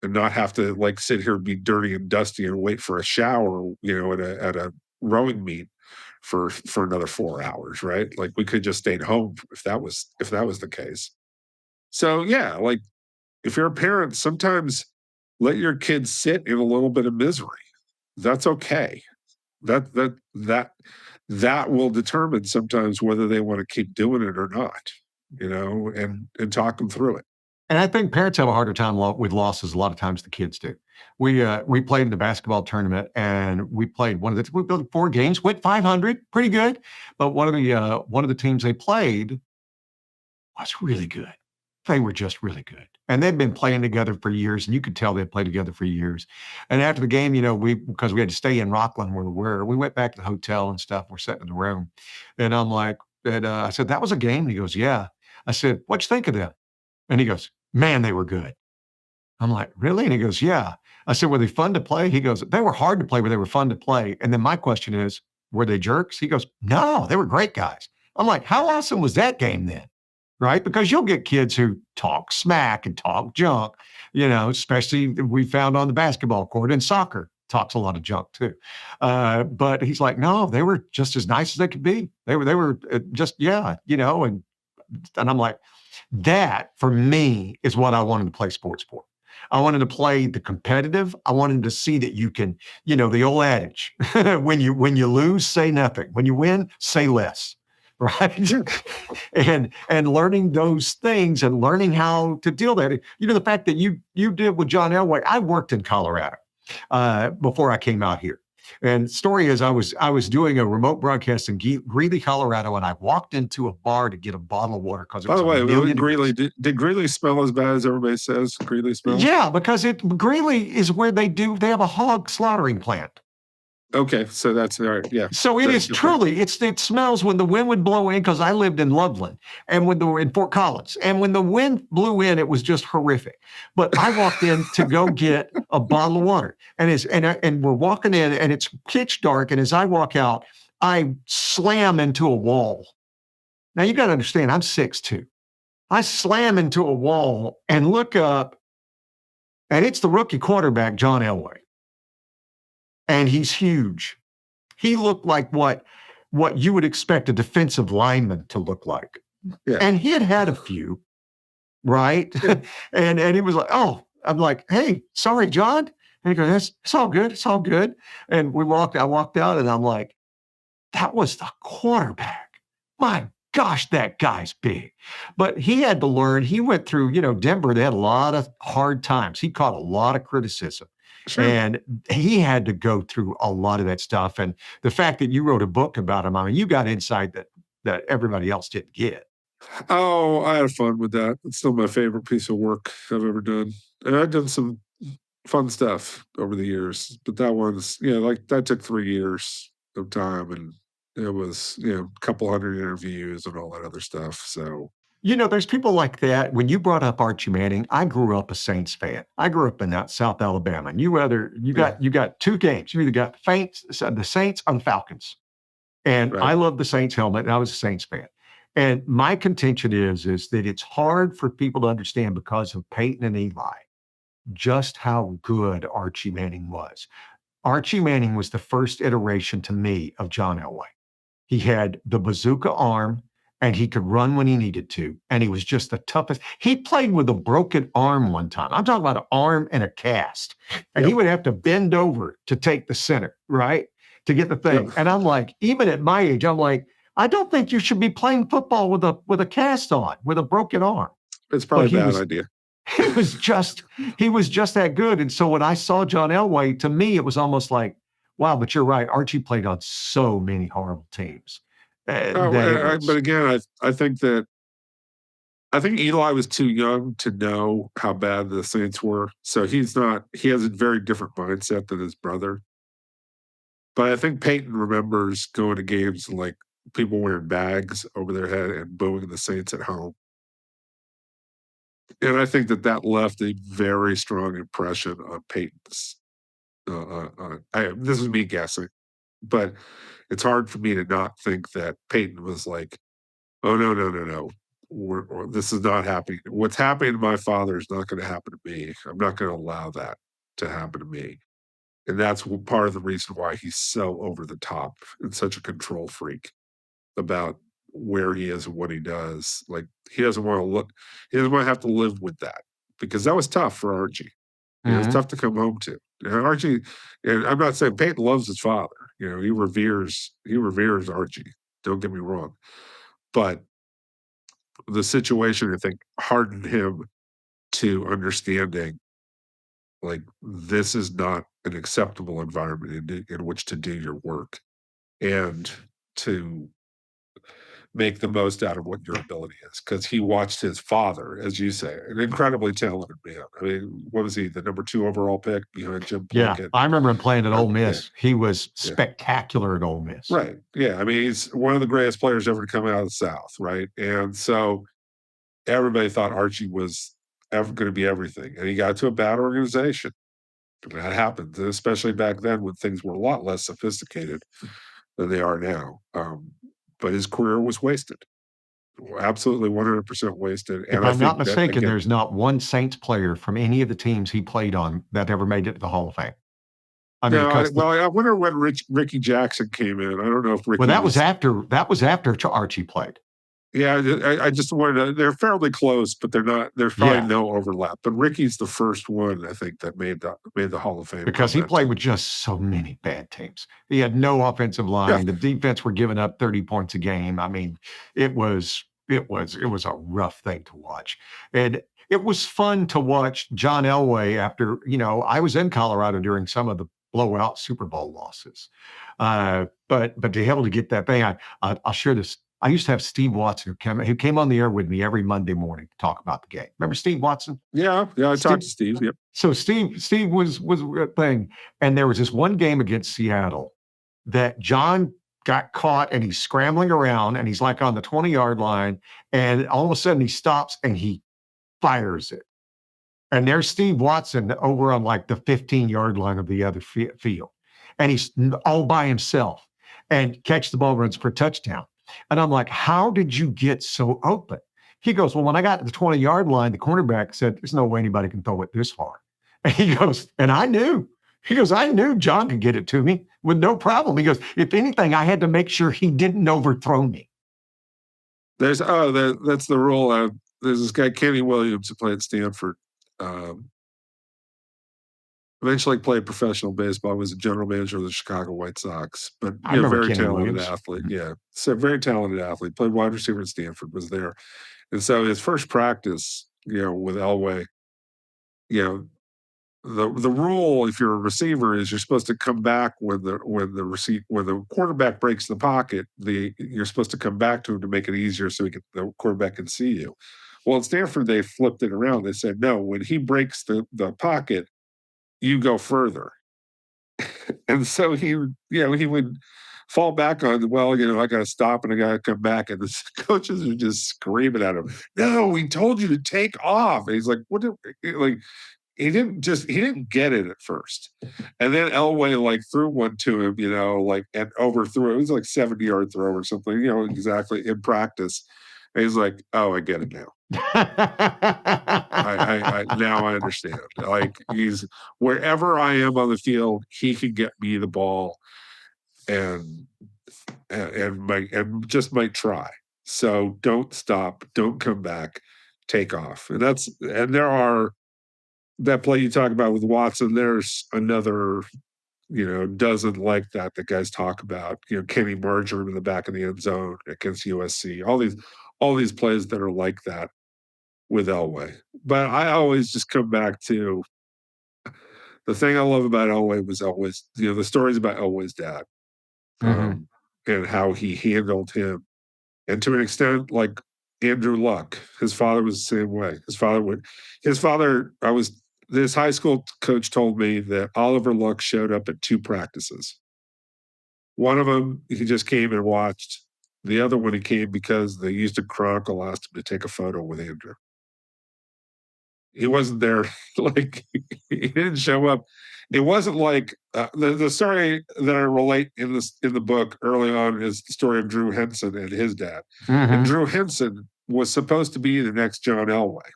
and not have to like sit here and be dirty and dusty and wait for a shower, at a rowing meet for another 4 hours, right? Like we could just stayed home if that was the case. So yeah, like if you're a parent, sometimes let your kids sit in a little bit of misery. That's okay. That will determine sometimes whether they want to keep doing it or not, and talk them through it. And I think parents have a harder time with losses a lot of times than kids do. We played in the basketball tournament, and we played we played 4 games, went 500, pretty good. But one of the teams they played was really good. They were just really good. And they'd been playing together for years, and you could tell they'd played together for years. And after the game, because we had to stay in Rockland where we were, we went back to the hotel and stuff. We're sitting in the room. And I'm like, I said, that was a game? And he goes, yeah. I said, what'd you think of them? And he goes, man, they were good. I'm like, really? And he goes, yeah. I said, were they fun to play? He goes, they were hard to play, but they were fun to play. And then my question is, were they jerks? He goes, no, they were great guys. I'm like, how awesome was that game then? Right? Because you'll get kids who talk smack and talk junk, especially we found on the basketball court, and soccer talks a lot of junk too. But he's like, no, they were just as nice as they could be. They were just, yeah, and I'm like, that for me is what I wanted to play sports for. I wanted to play the competitive. I wanted to see that you can, the old adage, when you lose, say nothing. When you win, say less. Right. and learning those things and learning how to deal with it. The fact that you did with John Elway, I worked in Colorado before I came out here. And story is I was doing a remote broadcast in Greeley, Colorado, and I walked into a bar to get a bottle of water because by the way, Greeley, did Greeley smell as bad as everybody says Greeley smells? Yeah, because Greeley is where they have a hog slaughtering plant. Okay, so that's all right. Yeah. So it is Okay. truly, it smells when the wind would blow in, because I lived in Loveland and in Fort Collins. And when the wind blew in, it was just horrific. But I walked in to go get a bottle of water. And we're walking in and it's pitch dark. And as I walk out, I slam into a wall. Now you got to understand, I'm 6'2". I slam into a wall and look up, and it's the rookie quarterback, John Elway. And he's huge. He looked like what you would expect a defensive lineman to look like. Yeah. And he had a few, right? Yeah. and he was like, oh, I'm like, hey, sorry, John. And he goes, it's all good. It's all good. And I walked out and I'm like, that was the quarterback. My gosh, that guy's big. But he had to learn. He went through, Denver, they had a lot of hard times. He caught a lot of criticism. Sure. And he had to go through a lot of that stuff. And the fact that you wrote a book about him, I mean, you got insight that everybody else didn't get. Oh, I had fun with that. It's still my favorite piece of work I've ever done. And I've done some fun stuff over the years, but that one's, like that took 3 years of time, and it was, a couple hundred interviews and all that other stuff. So There's people like that. When you brought up Archie Manning, I grew up a Saints fan. I grew up in South Alabama. And you got two games. You either got the Saints or the Falcons. And Right. I love the Saints helmet, and I was a Saints fan. And my contention is that it's hard for people to understand, because of Peyton and Eli, just how good Archie Manning was. Archie Manning was the first iteration to me of John Elway. He had the bazooka arm, and he could run when he needed to. And he was just the toughest. He played with a broken arm one time. I'm talking about an arm and a cast. And he would have to bend over to take the center, right? To get the thing. Yep. And I'm like, even at my age, I'm like, I don't think you should be playing football with a cast on, with a broken arm. It's probably But a bad idea. He was just that good. And so when I saw John Elway, to me, it was almost like, wow, but you're right. Archie played on so many horrible teams. But again, I think Eli was too young to know how bad the Saints were. So he has a very different mindset than his brother. But I think Peyton remembers going to games and like people wearing bags over their head and booing the Saints at home. And I think that left a very strong impression on Peyton's. This is me guessing, but it's hard for me to not think that Peyton was like, oh, no. This is not happening. What's happening to my father is not going to happen to me. I'm not going to allow that to happen to me. And that's part of the reason why he's so over the top and such a control freak about where he is and what he does. Like, he doesn't want to have to live with that, because that was tough for Archie. It was tough to come home to. And Archie, and I'm not saying Peyton loves his father. He reveres Archie. Don't get me wrong. But the situation, I think, hardened him to understanding, like, this is not an acceptable environment in which to do your work, and to make the most out of what your ability is. Because he watched his father, as you say, an incredibly talented man. I mean, what was he, the number 2 overall pick behind Jim Yeah, Plunkett? I remember him playing at Ole Yeah. Miss. He was spectacular at Ole Miss. Right. Yeah. I mean, he's one of the greatest players ever to come out of the South. Right. And so everybody thought Archie was ever going to be everything. And he got to a bad organization. And that happened, especially back then when things were a lot less sophisticated than they are now. But his career was wasted. Absolutely 100% wasted. If I'm not mistaken, there's not one Saints player from any of the teams he played on that ever made it to the Hall of Fame. I mean, I wonder when Ricky Jackson came in. I don't know if Ricky. Well, that was after Archie played. Yeah, I just wanted to. They're fairly close, but they're not. There's probably no overlap. But Ricky's the first one, I think, that made the Hall of Fame, because he played with just so many bad teams. He had no offensive line. Yeah. The defense were giving up 30 points a game. I mean, it was a rough thing to watch, and it was fun to watch John Elway after. I was in Colorado during some of the blowout Super Bowl losses, but to be able to get that thing, I'll share this. I used to have Steve Watson who came on the air with me every Monday morning to talk about the game. Remember Steve Watson? Yeah. I talked to Steve. Yep. So Steve was a thing, and there was this one game against Seattle that John got caught and he's scrambling around and he's like on the 20-yard line. And all of a sudden he stops and he fires it. And there's Steve Watson over on like the 15-yard line of the other field. And he's all by himself and catch the ball, runs for a touchdown. And I'm like, how did you get so open? He goes, well, when I got to the 20-yard line, the cornerback said, there's no way anybody can throw it this far. And he goes, and I knew. He goes, I knew John could get it to me with no problem. He goes, if anything, I had to make sure he didn't overthrow me. That's the rule. There's this guy, Kenny Williams, who played at Stanford. Eventually played professional baseball, was a general manager of the Chicago White Sox, but very Kenny talented Williams. athlete. Yeah. So very talented athlete, played wide receiver at Stanford, was there. And so his first practice, with Elway, the rule, if you're a receiver, is you're supposed to come back when the quarterback breaks the pocket. You're supposed to come back to him to make it easier so the quarterback can see you. Well, at Stanford, they flipped it around. They said, no, when he breaks the pocket, you go further. And so he would fall back on, I got to stop and I got to come back. And the coaches are just screaming at him, no, we told you to take off. And he's like, he didn't get it at first. And then Elway threw one to him, and overthrew it. It was like 70-yard throw or something, exactly in practice. And he's like, oh, I get it now. I now I understand. He's wherever I am on the field, he can get me the ball and just might try. So don't stop, don't come back, take off. And there are that play you talk about with Watson, there's another dozen like that guys talk about. Kenny Marjoram in the back of the end zone against USC. All these plays that are like that with Elway. But I always just come back to the thing I love about Elway was always, the stories about Elway's dad, and how he handled him. And to an extent, like Andrew Luck, his father was the same way. This high school coach told me that Oliver Luck showed up at 2 practices. One of them, he just came and watched. The other one, he came because the Houston Chronicle asked him to take a photo with Andrew. He wasn't there. He didn't show up. It wasn't like the story that I relate in the book early on is the story of Drew Henson and his dad. And Drew Henson was supposed to be the next John Elway,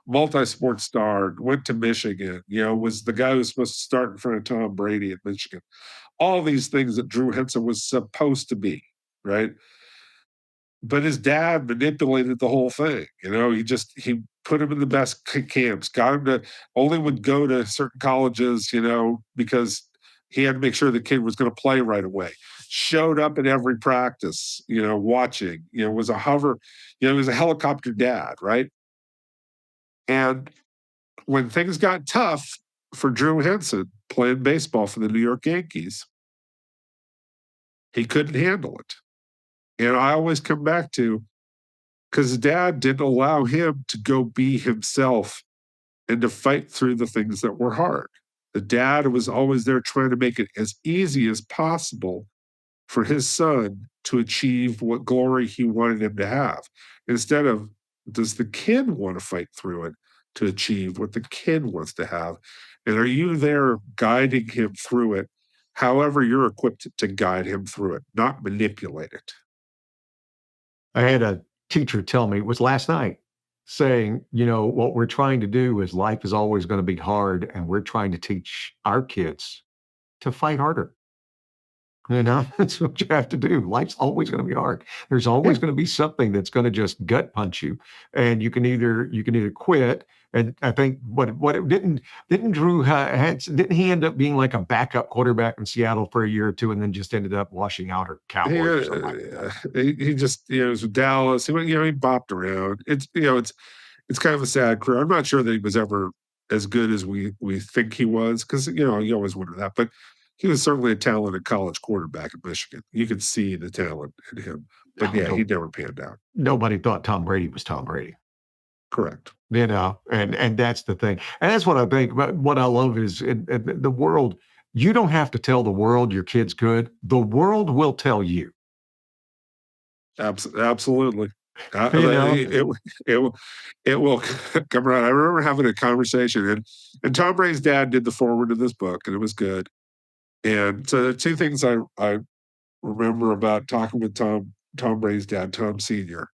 multi-sport star, went to Michigan, was the guy who was supposed to start in front of Tom Brady at Michigan. All these things that Drew Henson was supposed to be, right? But his dad manipulated the whole thing. He put him in the best camps, got him to only would go to certain colleges, because he had to make sure the kid was going to play right away. Showed up at every practice, watching, was a helicopter dad, right? And when things got tough for Drew Henson playing baseball for the New York Yankees, he couldn't handle it. And I always come back to, because his dad didn't allow him to go be himself and to fight through the things that were hard. The dad was always there trying to make it as easy as possible for his son to achieve what glory he wanted him to have. Instead of, does the kid want to fight through it to achieve what the kid wants to have? And are you there guiding him through it, however you're equipped to guide him through it, not manipulate it? I had a teacher tell me, it was last night, saying, what we're trying to do is life is always going to be hard, and we're trying to teach our kids to fight harder. That's what you have to do. Life's always going to be hard. There's always going to be something that's going to just gut punch you, and you can either quit. And I think didn't Drew didn't he end up being like a backup quarterback in Seattle for a year or two, and then just ended up washing out or Cowboys or something like that? He just was with Dallas. He bopped around. It's kind of a sad career. I'm not sure that he was ever as good as we think he was, because you always wonder that, but he was certainly a talented college quarterback at Michigan. You could see the talent in him. But he never panned out. Nobody thought Tom Brady was Tom Brady. Correct. And that's the thing. And that's what I think. What I love is in the world, You don't have to tell the world your kid's good. The world will tell you. Absolutely. You know? It will come around. I remember having a conversation, and Tom Brady's dad did the forward to this book, and it was good. And so the two things I remember about talking with Tom Brady's dad, Tom Sr.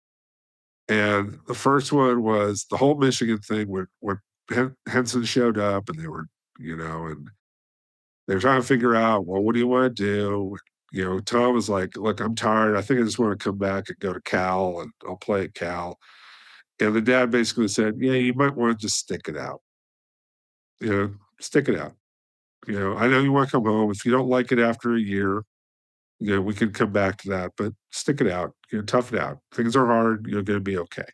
And the first one was the whole Michigan thing when Henson showed up, and they were, and they were trying to figure out, well, what do you want to do? Tom was like, look, I'm tired. I think I just want to come back and go to Cal, and I'll play at Cal. And the dad basically said, yeah, you might want to just stick it out. Stick it out. I know you want to come home. If you don't like it after a year, we can come back to that, but stick it out. Tough it out. Things are hard. You're going to be okay.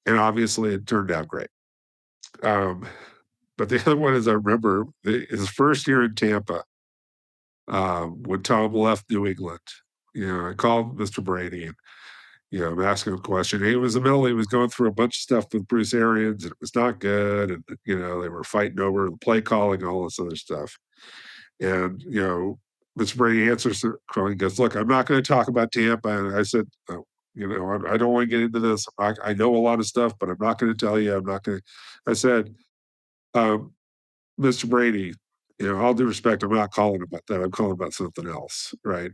And obviously, it turned out great. But the other one is I remember his first year in Tampa, when Tom left New England. I called Mr. Brady, and I'm asking him a question. He was in the middle. He was going through a bunch of stuff with Bruce Arians, and it was not good. And they were fighting over the play calling, all this other stuff. And Mr. Brady answers the call. He goes, "Look, I'm not going to talk about Tampa." And I said, "Oh, I don't want to get into this. I know a lot of stuff, but I'm not going to tell you. I'm not going to." I said, "Mr. Brady, all due respect, I'm not calling about that. I'm calling about something else, right?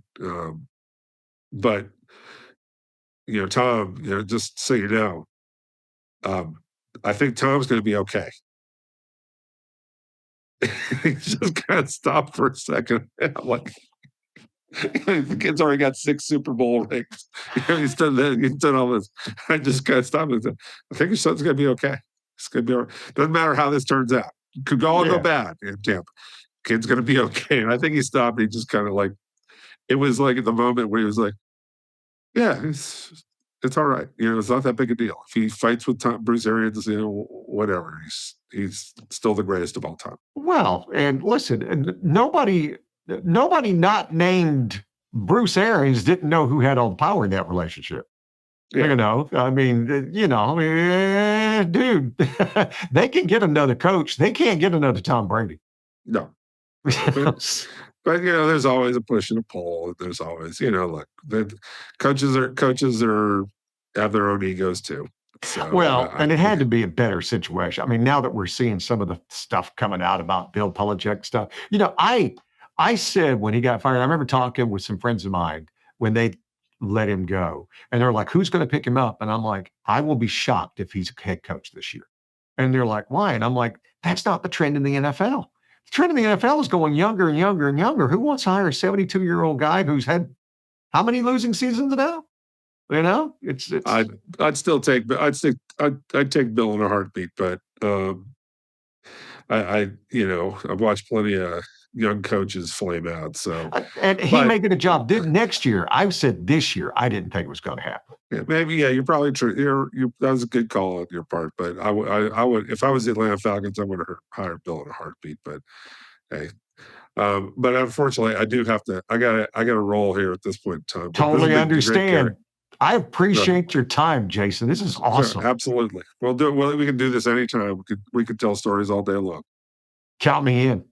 But Tom, just so you know, I think Tom's going to be okay." He just kind of stopped for a second. I'm like, the kid's already got 6 Super Bowl rings. He's done all this. I just kind of stopped and said, I think your son's going to be okay. It's going to be all right. Doesn't matter how this turns out. It could all go bad in Tampa. Kid's going to be okay. And I think he stopped. He just kind of it was like at the moment where he was like, yeah, it's all right. It's not that big a deal. If he fights with Bruce Arians, whatever. He's still the greatest of all time. Well, and listen, and nobody not named Bruce Arians didn't know who had all the power in that relationship. Yeah. I mean, dude, they can get another coach. They can't get another Tom Brady. No. But there's always a push and a pull. There's always, look, the coaches have their own egos too. So, well, and it had to be a better situation. I mean, now that we're seeing some of the stuff coming out about Bill Belichick stuff, I said when he got fired, I remember talking with some friends of mine when they let him go, and they're like, "Who's going to pick him up?" And I'm like, "I will be shocked if he's a head coach this year." And they're like, "Why?" And I'm like, "That's not the trend in the NFL. The trend in the NFL is going younger and younger and younger. Who wants to hire a 72-year-old guy who's had how many losing seasons now?" It's. I'd take Bill in a heartbeat, but I've watched plenty of young coaches flame out. So and he may get a job next year. I've said this year. I didn't think it was going to happen. Yeah, maybe. Yeah, you're probably true. That was a good call on your part. But I would if I was the Atlanta Falcons, I would have hired Bill in a heartbeat. But hey. But unfortunately, I do have to. I gotta roll here at this point in time. Totally understand. I appreciate your time, Jason. This is awesome. Sure, absolutely. We can do this anytime. We could tell stories all day long. Count me in.